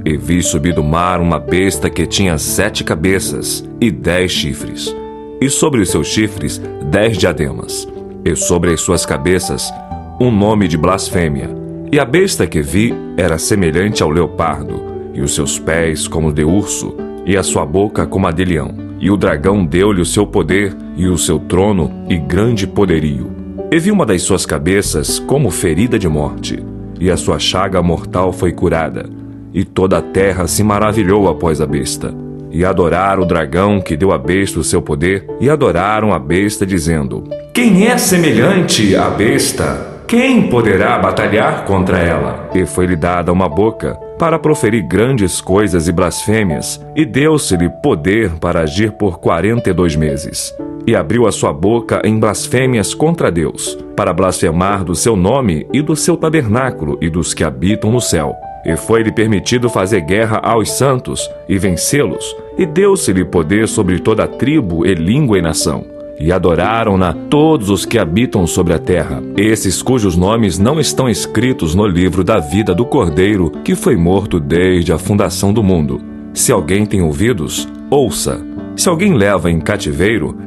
A: E vi subir do mar uma besta que tinha 7 cabeças e 10 chifres, e sobre os seus chifres 10 diademas, e sobre as suas cabeças um nome de blasfêmia. E a besta que vi era semelhante ao leopardo, e os seus pés como de urso, e a sua boca como a de leão. E o dragão deu-lhe o seu poder, e o seu trono, e grande poderio. E vi uma das suas cabeças como ferida de morte, e a sua chaga mortal foi curada. E toda a terra se maravilhou após a besta. E adoraram o dragão que deu à besta o seu poder, e adoraram a besta, dizendo: Quem é semelhante à besta? Quem poderá batalhar contra ela? E foi-lhe dada uma boca para proferir grandes coisas e blasfêmias, e deu-se-lhe poder para agir por 42 meses. E abriu a sua boca em blasfêmias contra Deus, para blasfemar do seu nome e do seu tabernáculo e dos que habitam no céu. E foi-lhe permitido fazer guerra aos santos e vencê-los, e deu-se-lhe poder sobre toda a tribo e língua e nação. E adoraram-na todos os que habitam sobre a terra, esses cujos nomes não estão escritos no livro da vida do Cordeiro, que foi morto desde a fundação do mundo. Se alguém tem ouvidos, ouça. Se alguém leva em cativeiro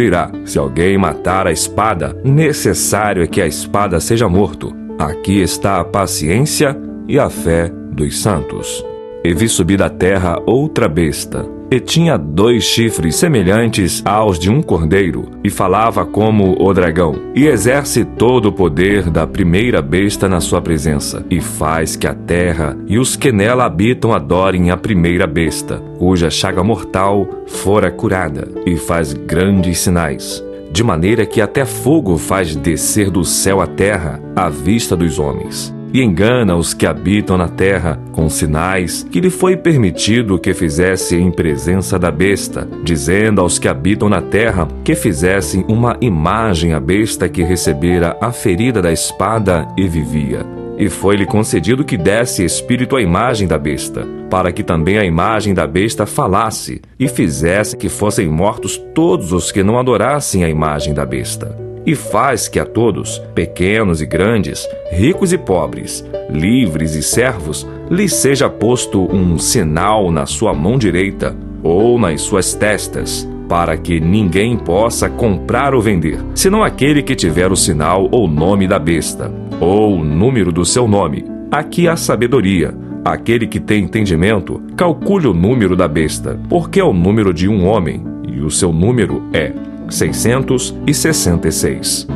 A: irá. Se alguém matar a espada, necessário é que a espada seja morto. Aqui está a paciência e a fé dos santos. E vi subir da terra outra besta, e tinha 2 chifres semelhantes aos de um cordeiro, e falava como o dragão, e exerce todo o poder da primeira besta na sua presença, e faz que a terra e os que nela habitam adorem a primeira besta, cuja chaga mortal fora curada, e faz grandes sinais, de maneira que até fogo faz descer do céu à terra à vista dos homens. E engana os que habitam na terra com sinais que lhe foi permitido que fizesse em presença da besta, dizendo aos que habitam na terra que fizessem uma imagem à besta que recebera a ferida da espada e vivia. E foi-lhe concedido que desse espírito à imagem da besta, para que também a imagem da besta falasse e fizesse que fossem mortos todos os que não adorassem a imagem da besta. E faz que a todos, pequenos e grandes, ricos e pobres, livres e servos, lhes seja posto um sinal na sua mão direita ou nas suas testas, para que ninguém possa comprar ou vender, senão aquele que tiver o sinal ou nome da besta, ou o número do seu nome. Aqui há sabedoria. Aquele que tem entendimento, calcule o número da besta, porque é o número de um homem, e o seu número é 666.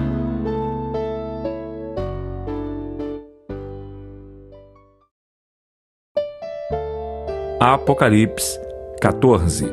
A: Apocalipse 14.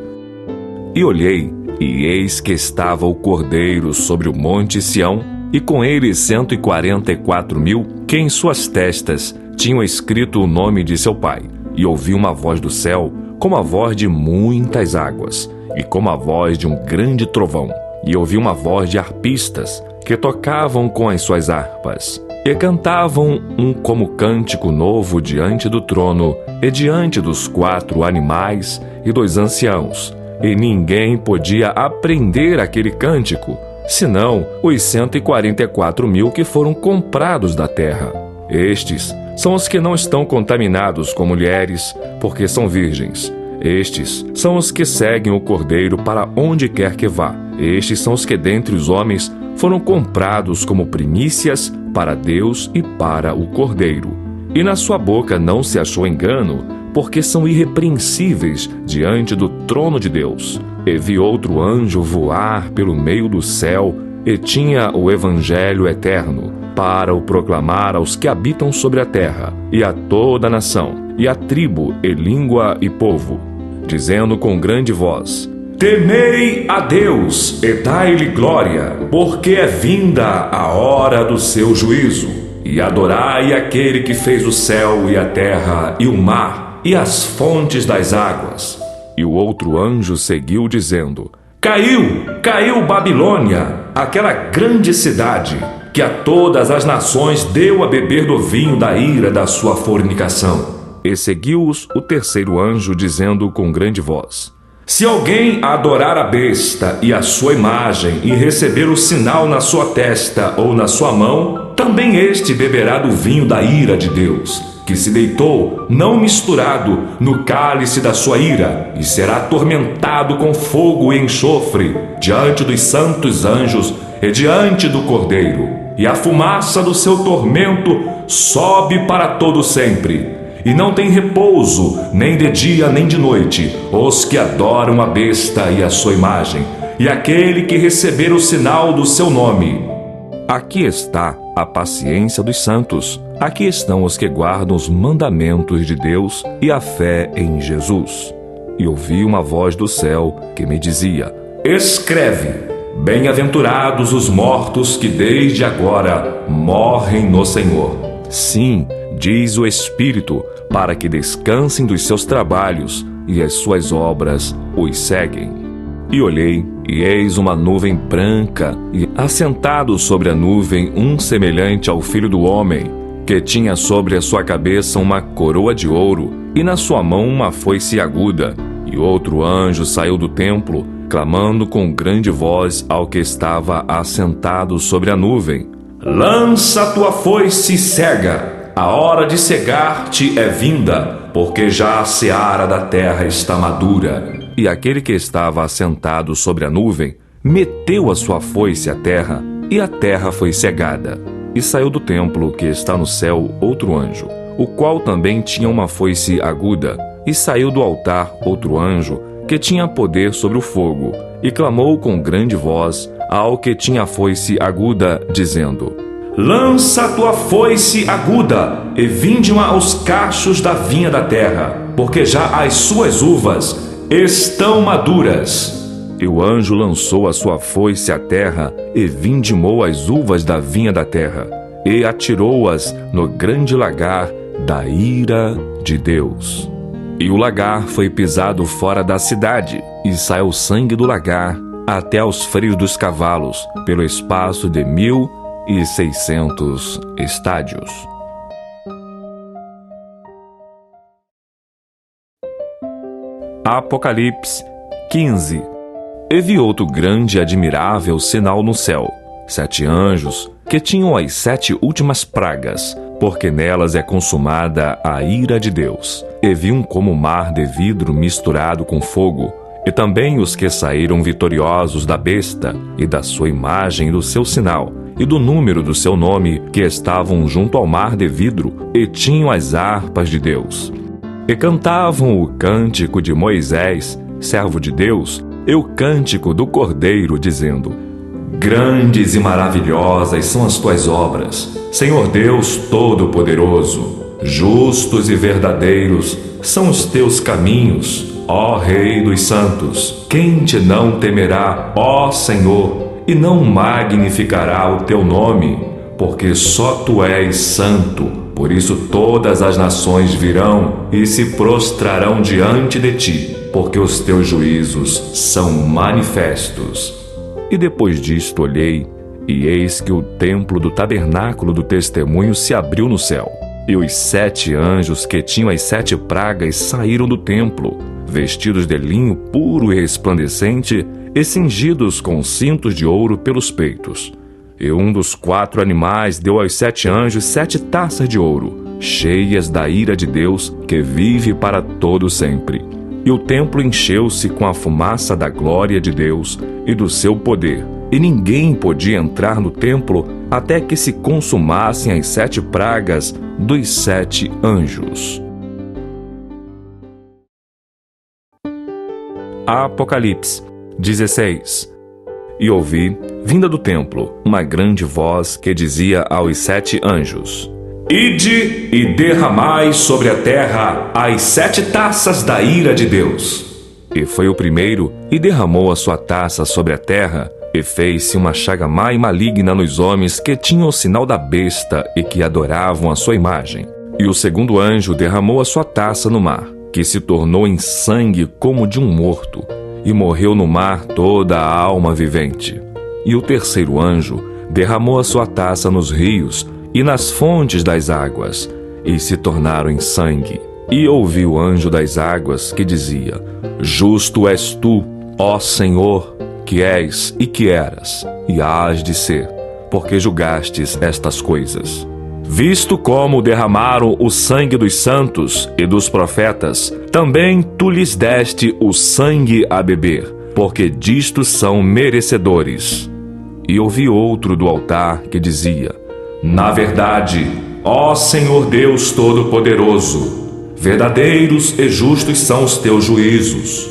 A: E olhei, e eis que estava o Cordeiro sobre o monte Sião, e com ele 144.000, que em suas testas tinham escrito o nome de seu pai. E ouvi uma voz do céu, como a voz de muitas águas, e como a voz de um grande trovão. E ouvi uma voz de harpistas, que tocavam com as suas harpas, e cantavam um como cântico novo diante do trono, e diante dos 4 animais e dos anciãos. E ninguém podia aprender aquele cântico, senão os 144.000 que foram comprados da terra. Estes são os que não estão contaminados com mulheres, porque são virgens. Estes são os que seguem o Cordeiro para onde quer que vá. Estes são os que dentre os homens foram comprados como primícias para Deus e para o Cordeiro. E na sua boca não se achou engano, porque são irrepreensíveis diante do trono de Deus. E vi outro anjo voar pelo meio do céu, e tinha o evangelho eterno, para o proclamar aos que habitam sobre a terra, e a toda a nação, e a tribo, e língua e povo, dizendo com grande voz: Temei a Deus e dai-lhe glória, porque é vinda a hora do seu juízo. E adorai aquele que fez o céu e a terra e o mar e as fontes das águas. E o outro anjo seguiu dizendo: Caiu Babilônia, aquela grande cidade, que a todas as nações deu a beber do vinho da ira da sua fornicação. E seguiu-os o terceiro anjo, dizendo com grande voz: Se alguém adorar a besta e a sua imagem e receber o sinal na sua testa ou na sua mão, também este beberá do vinho da ira de Deus, que se deitou, não misturado, no cálice da sua ira, e será atormentado com fogo e enxofre, diante dos santos anjos e diante do Cordeiro. E a fumaça do seu tormento sobe para todo sempre. E não tem repouso, nem de dia nem de noite, os que adoram a besta e a sua imagem, e aquele que receber o sinal do seu nome. Aqui está a paciência dos santos. Aqui estão os que guardam os mandamentos de Deus e a fé em Jesus. E ouvi uma voz do céu que me dizia: escreve, bem-aventurados os mortos que desde agora morrem no Senhor. Sim, diz o Espírito, para que descansem dos seus trabalhos, e as suas obras os seguem. E olhei, e eis uma nuvem branca, e assentado sobre a nuvem um semelhante ao Filho do Homem, que tinha sobre a sua cabeça uma coroa de ouro, e na sua mão uma foice aguda. E outro anjo saiu do templo, clamando com grande voz ao que estava assentado sobre a nuvem: lança a tua foice e cega, a hora de cegar-te é vinda, porque já a seara da terra está madura. E aquele que estava assentado sobre a nuvem meteu a sua foice à terra, e a terra foi cegada. E saiu do templo que está no céu outro anjo, o qual também tinha uma foice aguda. E saiu do altar outro anjo, que tinha poder sobre o fogo, e clamou com grande voz ao que tinha a foice aguda, dizendo: lança a tua foice aguda, e vinde-a aos cachos da vinha da terra, porque já as suas uvas estão maduras. E o anjo lançou a sua foice à terra, e vindimou as uvas da vinha da terra, e atirou-as no grande lagar da ira de Deus. E o lagar foi pisado fora da cidade, e saiu sangue do lagar até aos freios dos cavalos, pelo espaço de 1.600 estádios. Apocalipse 15. E vi outro grande e admirável sinal no céu: 7 anjos, que tinham as 7 últimas pragas, porque nelas é consumada a ira de Deus. E vi um como mar de vidro misturado com fogo, e também os que saíram vitoriosos da besta, e da sua imagem e do seu sinal, e do número do seu nome, que estavam junto ao mar de vidro, e tinham as harpas de Deus. E cantavam o cântico de Moisés, servo de Deus, e o cântico do Cordeiro, dizendo: grandes e maravilhosas são as tuas obras, Senhor Deus Todo-Poderoso. Justos e verdadeiros são os teus caminhos, ó Rei dos santos. Quem te não temerá, ó Senhor, e não magnificará o teu nome? Porque só tu és santo. Por isso todas as nações virão e se prostrarão diante de ti, porque os teus juízos são manifestos. E depois disto olhei, e eis que o templo do tabernáculo do testemunho se abriu no céu. E os 7 anjos que tinham as 7 pragas saíram do templo, vestidos de linho puro e resplandecente, e cingidos com cintos de ouro pelos peitos. E um dos 4 animais deu aos 7 anjos 7 taças de ouro, cheias da ira de Deus, que vive para todo sempre. E o templo encheu-se com a fumaça da glória de Deus e do seu poder, e ninguém podia entrar no templo até que se consumassem as 7 pragas dos 7 anjos. Apocalipse 16. E ouvi, vinda do templo, uma grande voz que dizia aos 7 anjos: ide e derramai sobre a terra as 7 taças da ira de Deus. E foi o primeiro, e derramou a sua taça sobre a terra, e fez-se uma chaga má e maligna nos homens que tinham o sinal da besta e que adoravam a sua imagem. E o segundo anjo derramou a sua taça no mar, que se tornou em sangue como de um morto, e morreu no mar toda a alma vivente. E o terceiro anjo derramou a sua taça nos rios e nas fontes das águas, e se tornaram em sangue. E ouvi o anjo das águas que dizia: justo és tu, ó Senhor, que és e que eras, e hás de ser, porque julgastes estas coisas. visto como derramaram o sangue dos santos e dos profetas, também tu lhes deste o sangue a beber, porque disto são merecedores. E ouvi outro do altar que dizia: Na verdade, ó Senhor Deus Todo-Poderoso, verdadeiros e justos são os teus juízos.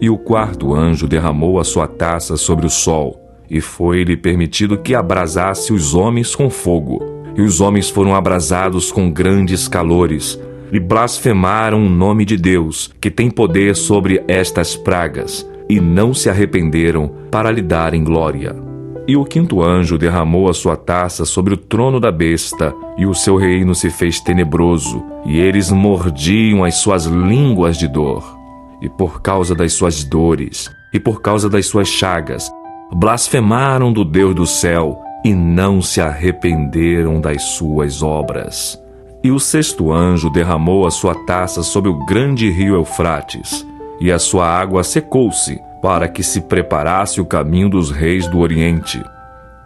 A: E o quarto anjo derramou a sua taça sobre o sol, e foi-lhe permitido que abrasasse os homens com fogo. E os homens foram abrasados com grandes calores, e blasfemaram o nome de Deus, que tem poder sobre estas pragas, e não se arrependeram para lhe darem glória. E o quinto anjo derramou a sua taça sobre o trono da besta, e o seu reino se fez tenebroso, e eles mordiam as suas línguas de dor. E por causa das suas dores, e por causa das suas chagas, blasfemaram do Deus do céu, e não se arrependeram das suas obras. E o sexto anjo derramou a sua taça sobre o grande rio Eufrates, e a sua água secou-se, para que se preparasse o caminho dos reis do Oriente.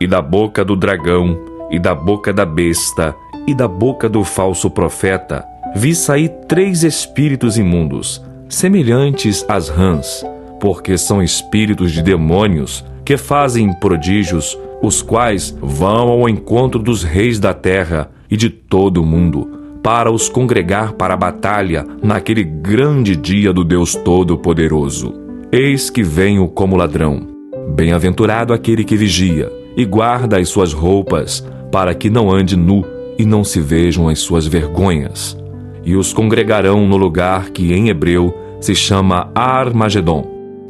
A: E da boca do dragão, e da boca da besta, e da boca do falso profeta, vi sair 3 espíritos imundos, semelhantes às rãs, porque são espíritos de demônios que fazem prodígios, os quais vão ao encontro dos reis da terra e de todo o mundo, para os congregar para a batalha naquele grande dia do Deus Todo-Poderoso. Eis que venho como ladrão. Bem-aventurado aquele que vigia e guarda as suas roupas, para que não ande nu e não se vejam as suas vergonhas. E os congregarão no lugar que em hebreu se chama Armagedon.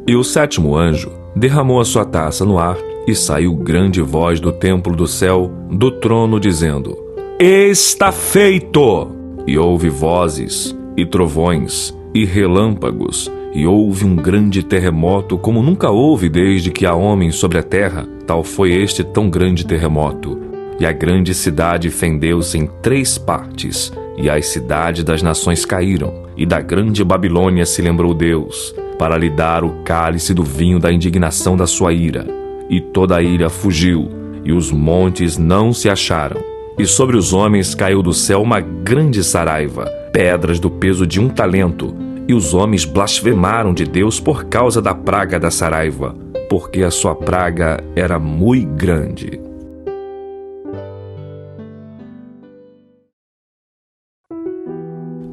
A: E o sétimo anjo derramou a sua taça no ar, e saiu grande voz do templo do céu, do trono, dizendo: Está feito! E houve vozes, e trovões, e relâmpagos, e houve um grande terremoto, como nunca houve desde que há homens sobre a terra. Tal foi este tão grande terremoto. E a grande cidade fendeu-se em 3 partes, e as cidades das nações caíram. E da grande Babilônia se lembrou Deus, para lhe dar o cálice do vinho da indignação da sua ira. E toda a ilha fugiu, e os montes não se acharam. E sobre os homens caiu do céu uma grande saraiva, pedras do peso de 1 talento. E os homens blasfemaram de Deus por causa da praga da saraiva, porque a sua praga era muito grande.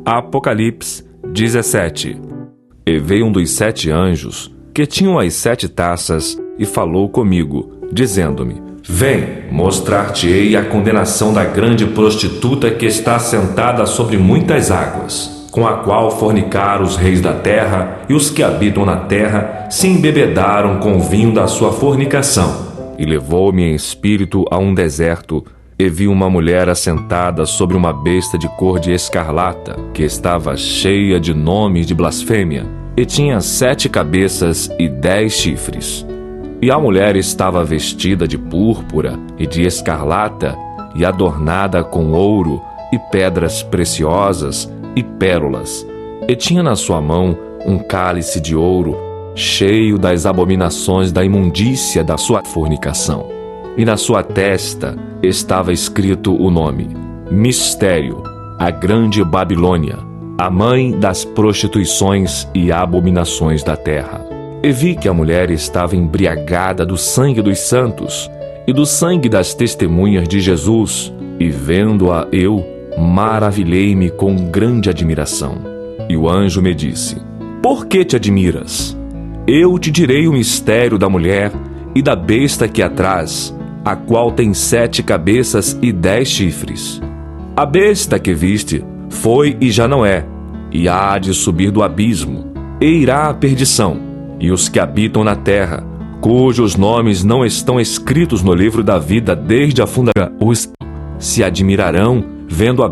A: Apocalipse 17. E veio um dos 7 anjos, que tinham as 7 taças, e falou comigo, dizendo-me: Vem, mostrar-te-ei a condenação da grande prostituta que está sentada sobre muitas águas, com a qual fornicaram os reis da terra, e os que habitam na terra se embebedaram com o vinho da sua fornicação. E levou-me em espírito a um deserto, e vi uma mulher assentada sobre uma besta de cor de escarlata, que estava cheia de nomes de blasfêmia, e tinha 7 cabeças e 10 chifres. E a mulher estava vestida de púrpura e de escarlata, e adornada com ouro e pedras preciosas e pérolas, e tinha na sua mão um cálice de ouro, cheio das abominações da imundícia da sua fornicação. E na sua testa estava escrito o nome: Mistério, a grande Babilônia, a mãe das prostituições e abominações da terra. E vi que a mulher estava embriagada do sangue dos santos e do sangue das testemunhas de Jesus, e vendo-a eu, maravilhei-me com grande admiração. E o anjo me disse: Por que te admiras? Eu te direi o mistério da mulher e da besta que a traz, a qual tem 7 cabeças e 10 chifres. A besta que viste foi e já não é, e há de subir do abismo, e irá à perdição. E os que habitam na terra, cujos nomes não estão escritos no livro da vida desde a fundação, os se admirarão vendo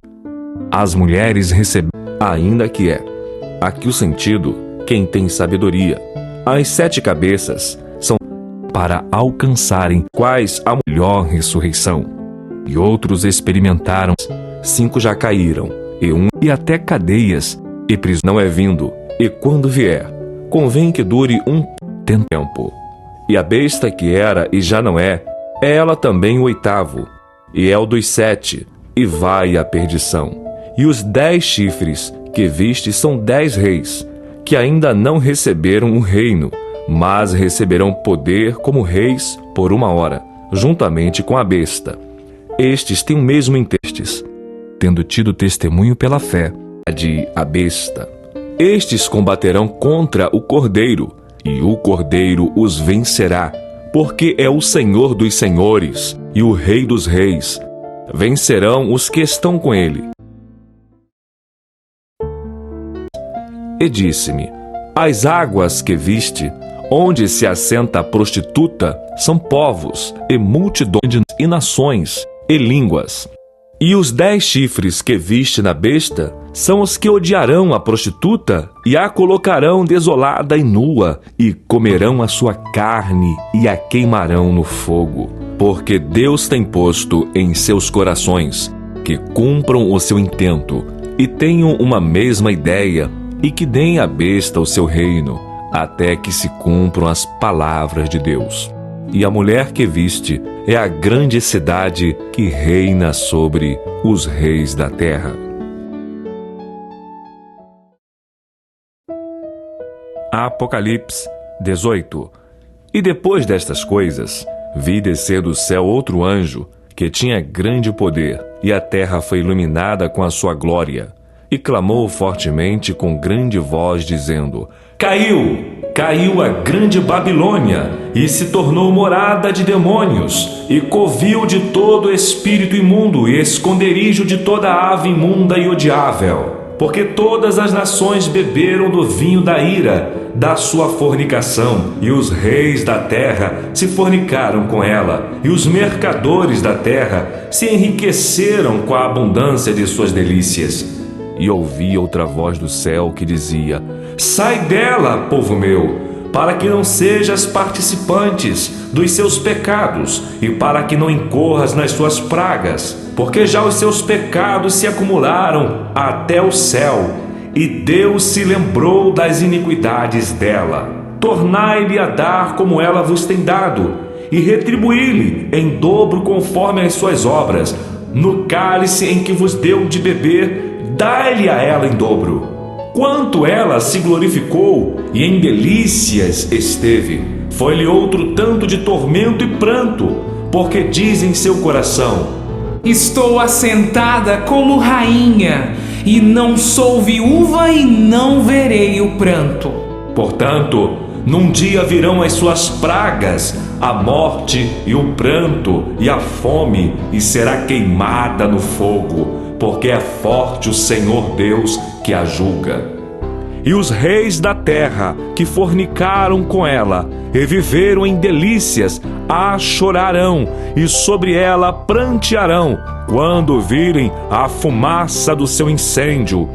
A: as mulheres receber, ainda que é. Aqui o sentido, quem tem sabedoria. As 7 cabeças são para alcançarem quais a melhor ressurreição. E outros experimentaram, 5 já caíram, e até cadeias, e prisão não é vindo, e quando vier, convém que dure um tempo. E a besta que era e já não é ela também o 8º, e é o dos 7, e vai à perdição. E os 10 chifres que viste são 10 reis, que ainda não receberam o reino, mas receberão poder como reis por 1 hora, juntamente com a besta. Estes têm o mesmo intestes, tendo tido testemunho pela fé de a besta. Estes combaterão contra o Cordeiro, e o Cordeiro os vencerá, porque é o Senhor dos senhores e o Rei dos reis. Vencerão os que estão com ele. E disse-me: as águas que viste, onde se assenta a prostituta, são povos, e multidões e nações, e línguas. E os 10 chifres que viste na besta são os que odiarão a prostituta e a colocarão desolada e nua, e comerão a sua carne e a queimarão no fogo. Porque Deus tem posto em seus corações que cumpram o seu intento e tenham uma mesma ideia, e que deem à besta o seu reino, até que se cumpram as palavras de Deus. E a mulher que viste é a grande cidade que reina sobre os reis da terra. Apocalipse 18. E depois destas coisas, vi descer do céu outro anjo, que tinha grande poder, e a terra foi iluminada com a sua glória. E clamou fortemente com grande voz, dizendo: Caiu a grande Babilônia, e se tornou morada de demônios, e covil de todo espírito imundo, e esconderijo de toda ave imunda e odiável. Porque todas as nações beberam do vinho da ira, da sua fornicação, e os reis da terra se fornicaram com ela, e os mercadores da terra se enriqueceram com a abundância de suas delícias. E ouvi outra voz do céu que dizia: sai dela, povo meu, para que não sejas participantes dos seus pecados, e para que não incorras nas suas pragas, porque já os seus pecados se acumularam até o céu, e Deus se lembrou das iniquidades dela. Tornai-lhe a dar como ela vos tem dado, e retribuí-lhe em dobro conforme as suas obras. No cálice em que vos deu de beber, dai-lhe a ela em dobro. Quanto ela se glorificou e em delícias esteve, foi-lhe outro tanto de tormento e pranto, porque diz em seu coração:
B: estou assentada como rainha, e não sou viúva e não verei o pranto.
A: Portanto, num dia virão as suas pragas, a morte e o pranto e a fome, e será queimada no fogo, porque é forte o Senhor Deus que a julga. E os reis da terra que fornicaram com ela e viveram em delícias, a chorarão, e sobre ela prantearão, quando virem a fumaça do seu incêndio,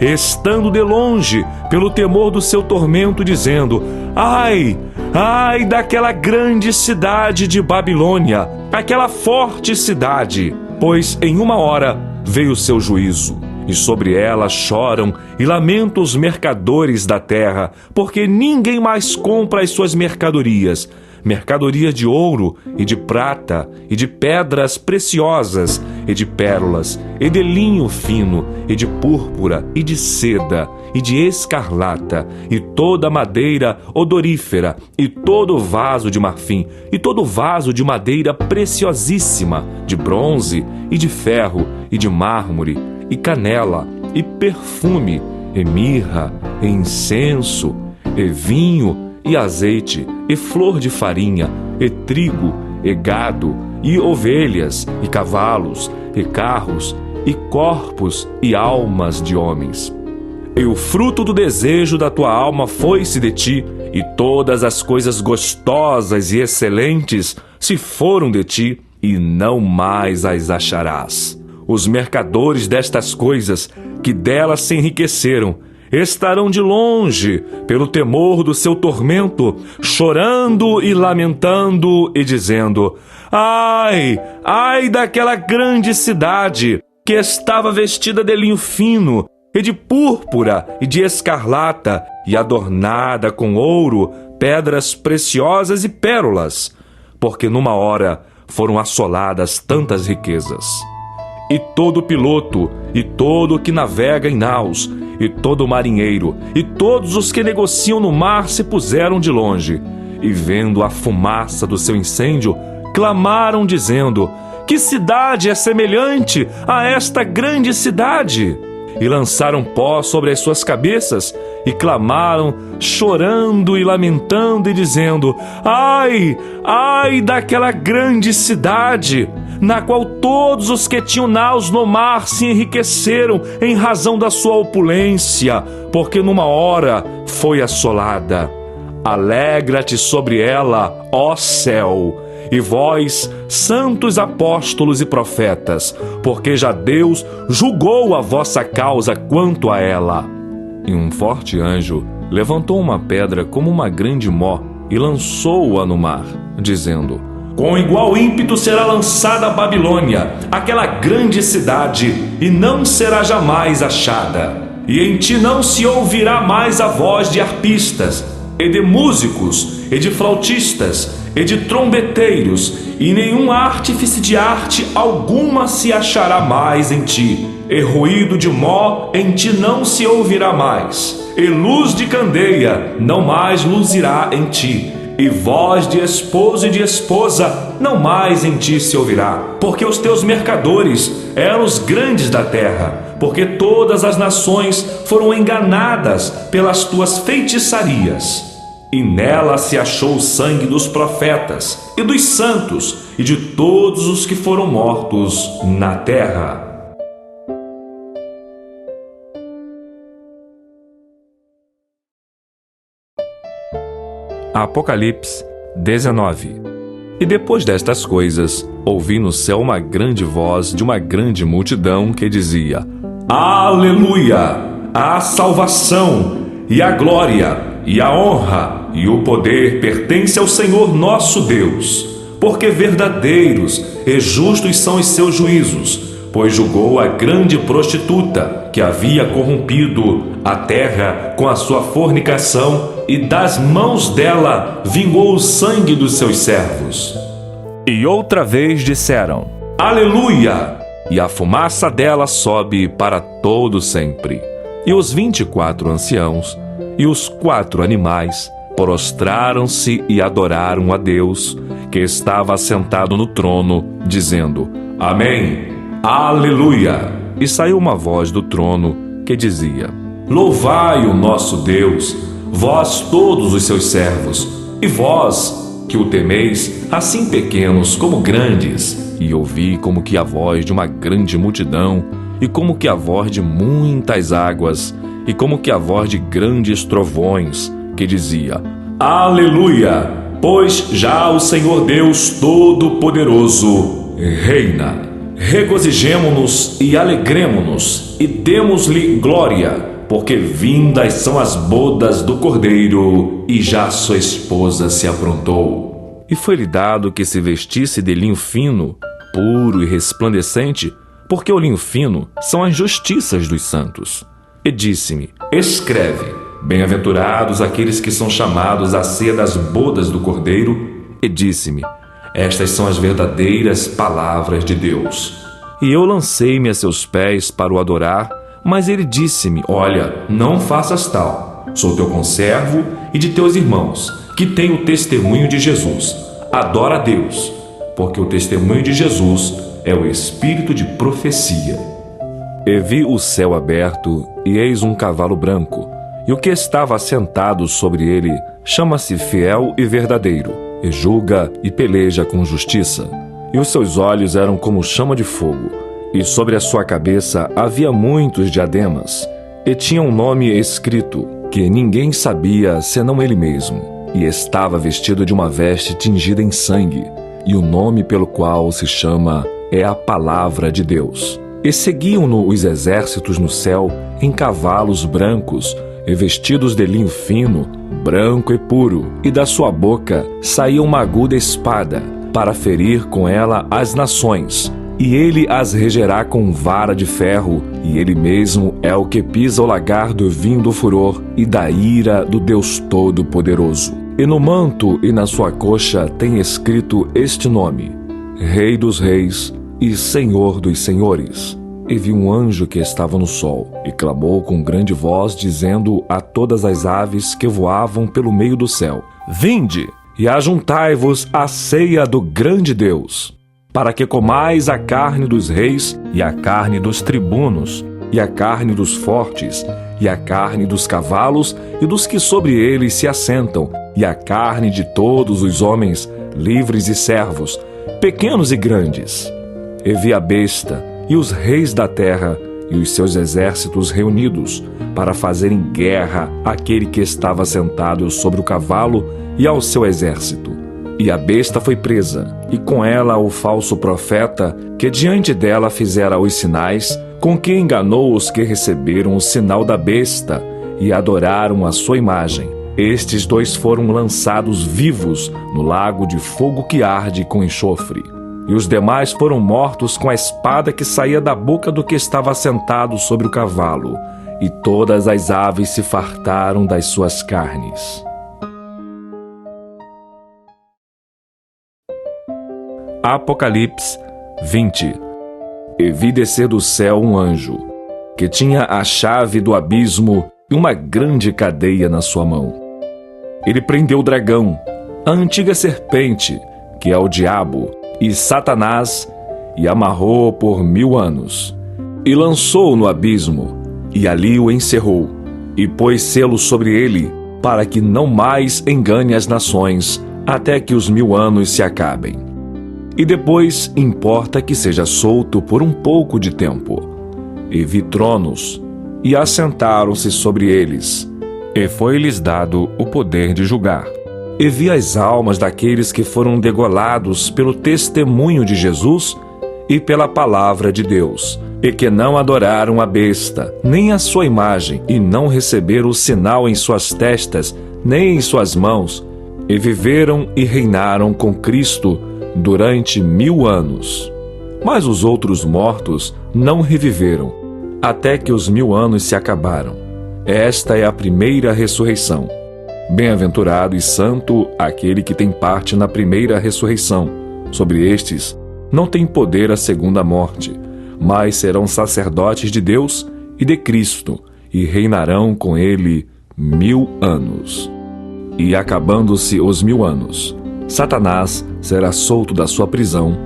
A: estando de longe, pelo temor do seu tormento, dizendo: ai, ai daquela grande cidade de Babilônia, aquela forte cidade, pois em 1 hora veio o seu juízo. E sobre ela choram e lamentam os mercadores da terra, porque ninguém mais compra as suas mercadorias, mercadorias de ouro e de prata, e de pedras preciosas, e de pérolas, e de linho fino, e de púrpura, e de seda, e de escarlata, e toda madeira odorífera, e todo vaso de marfim, e todo vaso de madeira preciosíssima, de bronze, e de ferro, e de mármore, e canela, e perfume, e mirra, e incenso, e vinho, e azeite, e flor de farinha, e trigo, e gado, e ovelhas, e cavalos, e carros, e corpos, e almas de homens. E o fruto do desejo da tua alma foi-se de ti, e todas as coisas gostosas e excelentes se foram de ti, e não mais as acharás. Os mercadores destas coisas, que delas se enriqueceram, estarão de longe, pelo temor do seu tormento, chorando e lamentando e dizendo: ai, ai daquela grande cidade, que estava vestida de linho fino, e de púrpura, e de escarlata, e adornada com ouro, pedras preciosas e pérolas, porque numa hora foram assoladas tantas riquezas. e todo piloto, e todo que navega em naus, e todo marinheiro, e todos os que negociam no mar se puseram de longe, e vendo a fumaça do seu incêndio, clamaram dizendo: que cidade é semelhante a esta grande cidade? E lançaram pó sobre as suas cabeças, e clamaram, chorando e lamentando, e dizendo: ai, ai daquela grande cidade, na qual todos os que tinham naus no mar se enriqueceram em razão da sua opulência, porque numa hora foi assolada. Alegra-te sobre ela, ó céu, e vós, santos apóstolos e profetas, porque já Deus julgou a vossa causa quanto a ela. E um forte anjo levantou uma pedra como uma grande mó e lançou-a no mar, dizendo: com igual ímpeto será lançada a Babilônia, aquela grande cidade, e não será jamais achada. E em ti não se ouvirá mais a voz de arpistas, e de músicos, e de flautistas, e de trombeteiros, e nenhum artífice de arte alguma se achará mais em ti. E ruído de mó em ti não se ouvirá mais, e luz de candeia não mais luzirá em ti, e voz de esposo e de esposa não mais em ti se ouvirá, porque os teus mercadores eram os grandes da terra, porque todas as nações foram enganadas pelas tuas feitiçarias. E nela se achou o sangue dos profetas e dos santos e de todos os que foram mortos na terra. Apocalipse 19. E depois destas coisas, ouvi no céu uma grande voz de uma grande multidão que dizia: Aleluia! A salvação, e a glória, e a honra, e o poder pertence ao Senhor nosso Deus, porque verdadeiros e justos são os seus juízos, pois julgou a grande prostituta que havia corrompido a terra com a sua fornicação, e das mãos dela vingou o sangue dos seus servos. E outra vez disseram: Aleluia! E a fumaça dela sobe para todo sempre. E os 24 anciãos e os 4 animais prostraram-se e adoraram a Deus, que estava assentado no trono, dizendo: Amém, Aleluia! E saiu uma voz do trono que dizia: Louvai o nosso Deus, vós todos os seus servos, e vós que o temeis, assim pequenos como grandes. E ouvi como que a voz de uma grande multidão, e como que a voz de muitas águas, e como que a voz de grandes trovões, que dizia: Aleluia! Pois já o Senhor Deus Todo-Poderoso reina. Regozijemo-nos e alegremo-nos, e demos-lhe glória, porque vindas são as bodas do Cordeiro, e já sua esposa se aprontou. E foi-lhe dado que se vestisse de linho fino, puro e resplandecente, porque o linho fino são as justiças dos santos. E disse-me: Escreve: Bem-aventurados aqueles que são chamados à ceia das bodas do Cordeiro. E disse-me: Estas são as verdadeiras palavras de Deus. E eu lancei-me a seus pés para o adorar, mas ele disse-me: Olha, não faças tal. Sou teu conservo e de teus irmãos, que têm o testemunho de Jesus. Adora a Deus, porque o testemunho de Jesus é o espírito de profecia. E vi o céu aberto, e eis um cavalo branco, e o que estava assentado sobre ele chama-se Fiel e Verdadeiro, e julga e peleja com justiça. E os seus olhos eram como chama de fogo, e sobre a sua cabeça havia muitos diademas, e tinha um nome escrito, que ninguém sabia senão ele mesmo, e estava vestido de uma veste tingida em sangue, e o nome pelo qual se chama é a Palavra de Deus. E seguiam-no os exércitos no céu em cavalos brancos, e vestidos de linho fino, branco e puro, e da sua boca saía uma aguda espada, para ferir com ela as nações. E ele as regerá com vara de ferro, e ele mesmo é o que pisa o lagar do vinho do furor e da ira do Deus Todo-Poderoso. E no manto e na sua coxa tem escrito este nome: Rei dos Reis e Senhor dos senhores. E vi um anjo que estava no sol, e clamou com grande voz, dizendo a todas as aves que voavam pelo meio do céu: Vinde, e ajuntai-vos à ceia do grande Deus, para que comais a carne dos reis, e a carne dos tribunos, e a carne dos fortes, e a carne dos cavalos, e dos que sobre eles se assentam, e a carne de todos os homens, livres e servos, pequenos e grandes. E vi a besta, e os reis da terra, e os seus exércitos reunidos, para fazerem guerra àquele que estava sentado sobre o cavalo e ao seu exército. E a besta foi presa, e com ela o falso profeta, que diante dela fizera os sinais, com que enganou os que receberam o sinal da besta e adoraram a sua imagem. Estes dois foram lançados vivos no lago de fogo que arde com enxofre. E os demais foram mortos com a espada que saía da boca do que estava sentado sobre o cavalo, e todas as aves se fartaram das suas carnes. Apocalipse 20. E vi descer do céu um anjo, que tinha a chave do abismo e uma grande cadeia na sua mão. Ele prendeu o dragão, a antiga serpente, que é o diabo, e Satanás, e amarrou por 1000 anos, e lançou-o no abismo, e ali o encerrou, e pôs selo sobre ele, para que não mais engane as nações, até que os 1000 anos se acabem. E depois importa que seja solto por um pouco de tempo. E vi tronos, e assentaram-se sobre eles, e foi-lhes dado o poder de julgar. E vi as almas daqueles que foram degolados pelo testemunho de Jesus e pela palavra de Deus, e que não adoraram a besta, nem a sua imagem, e não receberam o sinal em suas testas, nem em suas mãos, e viveram e reinaram com Cristo durante 1000 anos. Mas os outros mortos não reviveram, até que os 1000 anos se acabaram. Esta é a primeira ressurreição. Bem-aventurado e santo aquele que tem parte na primeira ressurreição. Sobre estes não tem poder a segunda morte, mas serão sacerdotes de Deus e de Cristo, e reinarão com ele 1000 anos. E acabando-se os 1000 anos, Satanás será solto da sua prisão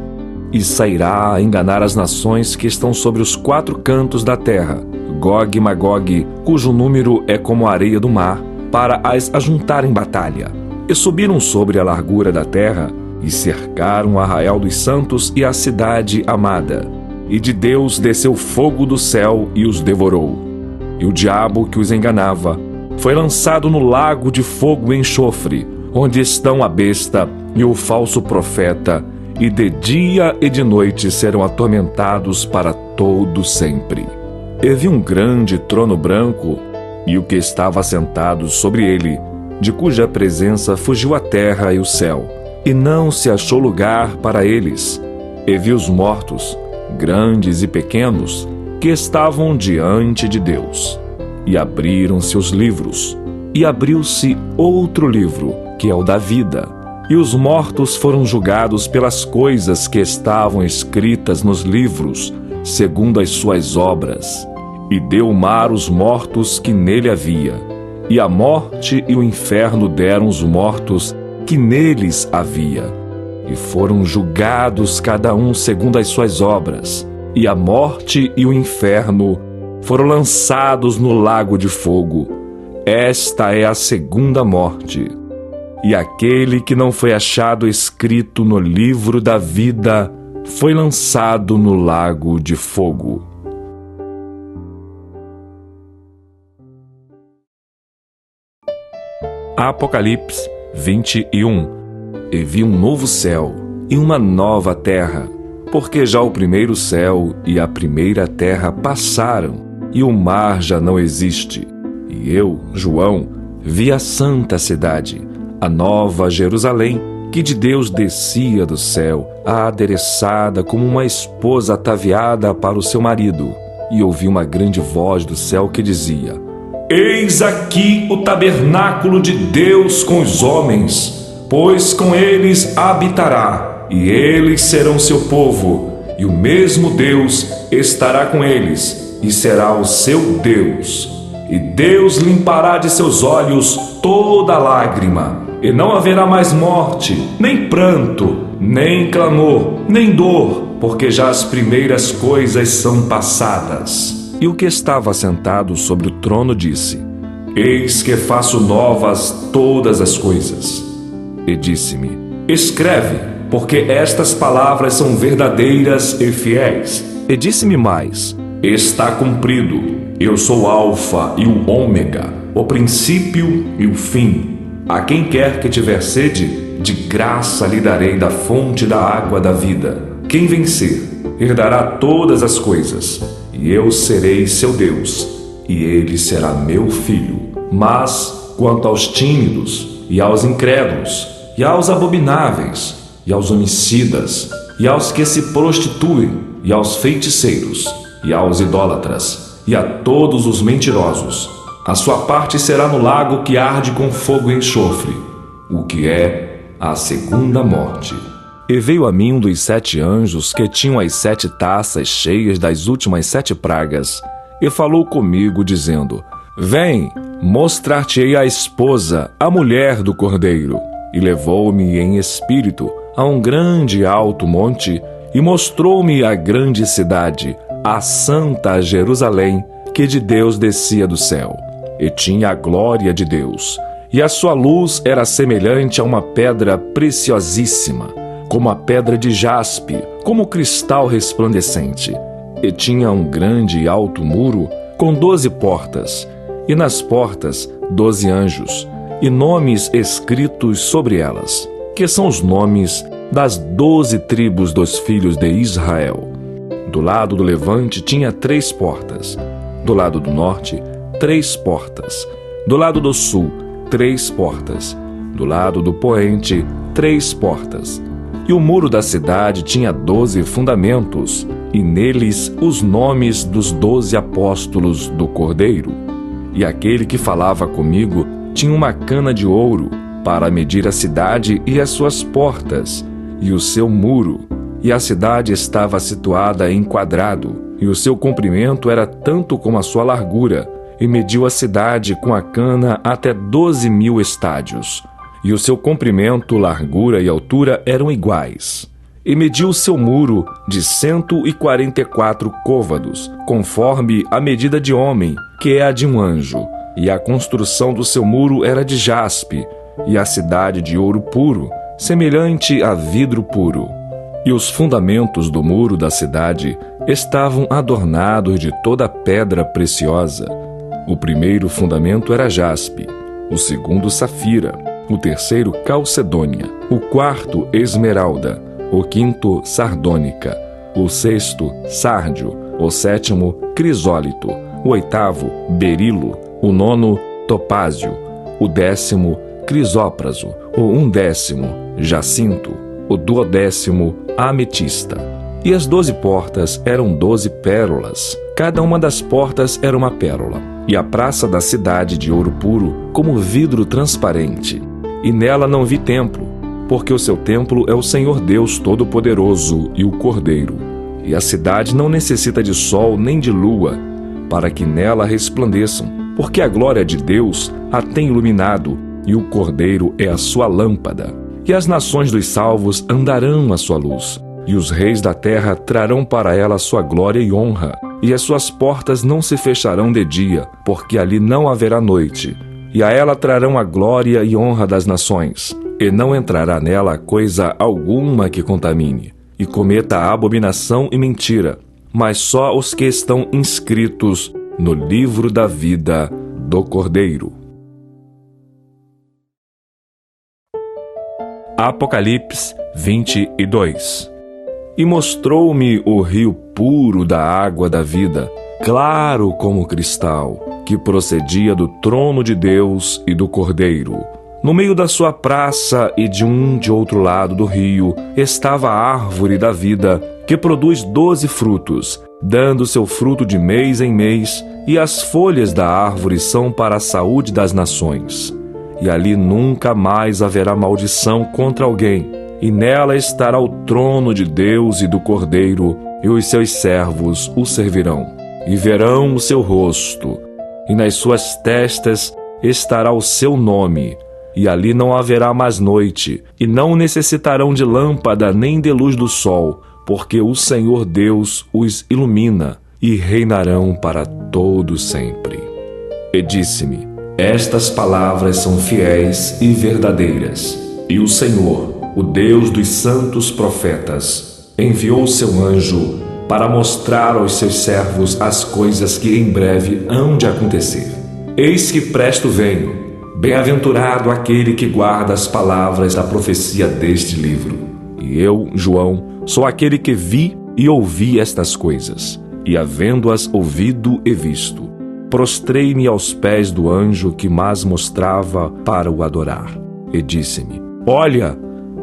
A: e sairá a enganar as nações que estão sobre os 4 cantos da terra, Gog e Magog, cujo número é como a areia do mar, para as ajuntar em batalha. E subiram sobre a largura da terra, e cercaram Arraial dos Santos e a cidade amada. E de Deus desceu fogo do céu e os devorou. E o diabo que os enganava foi lançado no lago de fogo e enxofre, onde estão a besta e o falso profeta, e de dia e de noite serão atormentados para todo sempre. E vi um grande trono branco, e o que estava sentado sobre ele, de cuja presença fugiu a terra e o céu, e não se achou lugar para eles. E vi os mortos, grandes e pequenos, que estavam diante de Deus. E abriram-se os livros, e abriu-se outro livro, que é o da vida. E os mortos foram julgados pelas coisas que estavam escritas nos livros, segundo as suas obras. E deu o mar os mortos que nele havia, e a morte e o inferno deram os mortos que neles havia. E foram julgados cada um segundo as suas obras, e a morte e o inferno foram lançados no lago de fogo. Esta é a segunda morte. E aquele que não foi achado escrito no livro da vida foi lançado no lago de fogo. Apocalipse 21. E vi um novo céu e uma nova terra, porque já o primeiro céu e a primeira terra passaram, e o mar já não existe. E eu, João, vi a santa cidade, a nova Jerusalém, que de Deus descia do céu, adereçada como uma esposa ataviada para o seu marido. E ouvi uma grande voz do céu que dizia: Eis aqui o tabernáculo de Deus com os homens, pois com eles habitará, e eles serão seu povo, e o mesmo Deus estará com eles, e será o seu Deus. E Deus limpará de seus olhos toda lágrima, e não haverá mais morte, nem pranto, nem clamor, nem dor, porque já as primeiras coisas são passadas. E o que estava sentado sobre o trono disse: Eis que faço novas todas as coisas. E disse-me: Escreve, porque estas palavras são verdadeiras e fiéis. E disse-me mais: Está cumprido. Eu sou o Alfa e o Ômega, o princípio e o fim. A quem quer que tiver sede, de graça lhe darei da fonte da água da vida. Quem vencer, herdará todas as coisas, e eu serei seu Deus, e ele será meu filho. Mas, quanto aos tímidos, e aos incrédulos, e aos abomináveis, e aos homicidas, e aos que se prostituem, e aos feiticeiros, e aos idólatras, e a todos os mentirosos, a sua parte será no lago que arde com fogo e enxofre, o que é a segunda morte. E veio a mim um dos 7 anjos que tinham as 7 taças cheias das últimas 7 pragas, e falou comigo, dizendo: Vem, mostrar-te-ei a esposa, a mulher do Cordeiro. E levou-me em espírito a um grande e alto monte, e mostrou-me a grande cidade, a santa Jerusalém, que de Deus descia do céu, e tinha a glória de Deus, e a sua luz era semelhante a uma pedra preciosíssima, como a pedra de jaspe, como cristal resplandecente, e tinha um grande e alto muro, com 12 portas, e nas portas 12 anjos, e nomes escritos sobre elas, que são os nomes das 12 tribos dos filhos de Israel. Do lado do levante tinha 3 portas, do lado do norte 3 portas, do lado do sul 3 portas, do lado do poente 3 portas. E o muro da cidade tinha 12 fundamentos, e neles os nomes dos 12 apóstolos do Cordeiro. E aquele que falava comigo tinha uma cana de ouro para medir a cidade e as suas portas, e o seu muro. E a cidade estava situada em quadrado, e o seu comprimento era tanto como a sua largura, e mediu a cidade com a cana até 12.000 estádios. E o seu comprimento, largura e altura eram iguais. E mediu o seu muro de 144 côvados, conforme a medida de homem, que é a de um anjo. E a construção do seu muro era de jaspe, e a cidade de ouro puro, semelhante a vidro puro. E os fundamentos do muro da cidade estavam adornados de toda pedra preciosa. O primeiro fundamento era jaspe, o segundo safira, o terceiro calcedônia, o quarto esmeralda, o quinto sardônica, o sexto sárdio, o sétimo crisólito, o oitavo berilo, o nono topázio, o 10º crisópraso, o 11º jacinto, o 12º ametista. E as 12 portas eram 12 pérolas. Cada uma das portas era uma pérola. E a praça da cidade de ouro puro, como vidro transparente. E nela não vi templo, porque o seu templo é o Senhor Deus Todo-Poderoso e o Cordeiro. E a cidade não necessita de sol nem de lua, para que nela resplandeçam, porque a glória de Deus a tem iluminado, e o Cordeiro é a sua lâmpada. E as nações dos salvos andarão à sua luz, e os reis da terra trarão para ela a sua glória e honra, e as suas portas não se fecharão de dia, porque ali não haverá noite. E a ela trarão a glória e honra das nações, e não entrará nela coisa alguma que contamine, e cometa abominação e mentira, mas só os que estão inscritos no livro da vida do Cordeiro. Apocalipse 22. E mostrou-me o rio puro da água da vida, claro como cristal, que procedia do trono de Deus e do Cordeiro. No meio da sua praça e de outro lado do rio estava a árvore da vida, que produz 12 frutos, dando seu fruto de mês em mês, e as folhas da árvore são para a saúde das nações. E ali nunca mais haverá maldição contra alguém, e nela estará o trono de Deus e do Cordeiro, e os seus servos o servirão, e verão o seu rosto, e nas suas testas estará o seu nome, e ali não haverá mais noite, e não necessitarão de lâmpada nem de luz do sol, porque o Senhor Deus os ilumina, e reinarão para todo sempre. E disse-me: estas palavras são fiéis e verdadeiras, e o Senhor, o Deus dos santos profetas, enviou seu anjo para mostrar aos seus servos as coisas que em breve hão de acontecer. Eis que presto venho. Bem-aventurado aquele que guarda as palavras da profecia deste livro. E eu, João, sou aquele que vi e ouvi estas coisas, e havendo-as ouvido e visto, prostrei-me aos pés do anjo que mas mostrava para o adorar. E disse-me: olha,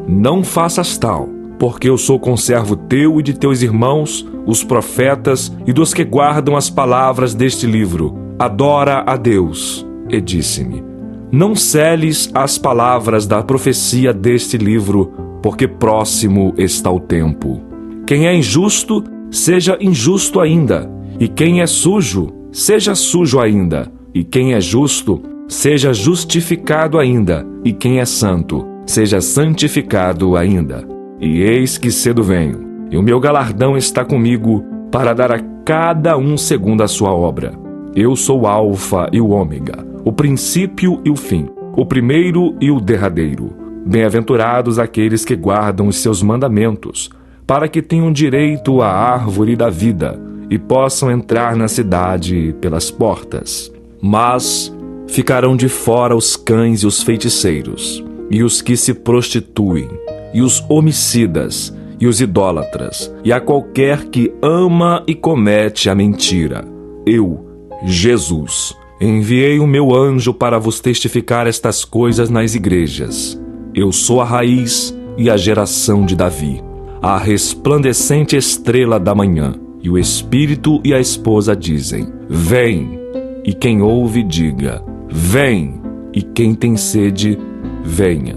A: não faças tal, porque eu sou conservo teu e de teus irmãos, os profetas, e dos que guardam as palavras deste livro. Adora a Deus. E disse-me: não seles as palavras da profecia deste livro, porque próximo está o tempo. Quem é injusto, seja injusto ainda, e quem é sujo, seja sujo ainda, e quem é justo, seja justificado ainda, e quem é santo, seja santificado ainda. E eis que cedo venho, e o meu galardão está comigo, para dar a cada um segundo a sua obra. Eu sou o Alfa e o Ômega, o princípio e o fim, o primeiro e o derradeiro. Bem-aventurados aqueles que guardam os seus mandamentos, para que tenham direito à árvore da vida e possam entrar na cidade pelas portas. Mas ficarão de fora os cães e os feiticeiros, e os que se prostituem, e os homicidas, e os idólatras, e a qualquer que ama e comete a mentira. Eu, Jesus, enviei o meu anjo para vos testificar estas coisas nas igrejas. Eu sou a raiz e a geração de Davi, a resplandecente estrela da manhã. E o Espírito e a esposa dizem: vem. E quem ouve, diga: vem. E quem tem sede, venha.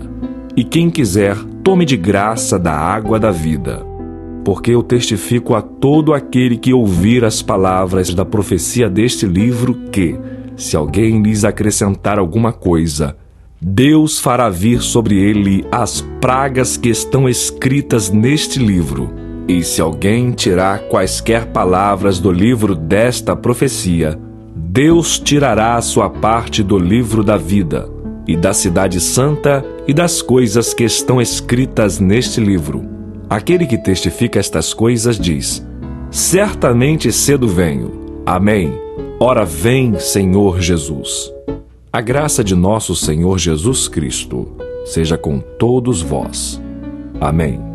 A: E quem quiser, tome de graça da água da vida. Porque eu testifico a todo aquele que ouvir as palavras da profecia deste livro que, se alguém lhes acrescentar alguma coisa, Deus fará vir sobre ele as pragas que estão escritas neste livro. E se alguém tirar quaisquer palavras do livro desta profecia, Deus tirará a sua parte do livro da vida, e da cidade santa, e das coisas que estão escritas neste livro. Aquele que testifica estas coisas diz: certamente cedo venho. Amém. Ora vem, Senhor Jesus. A graça de nosso Senhor Jesus Cristo seja com todos vós. Amém.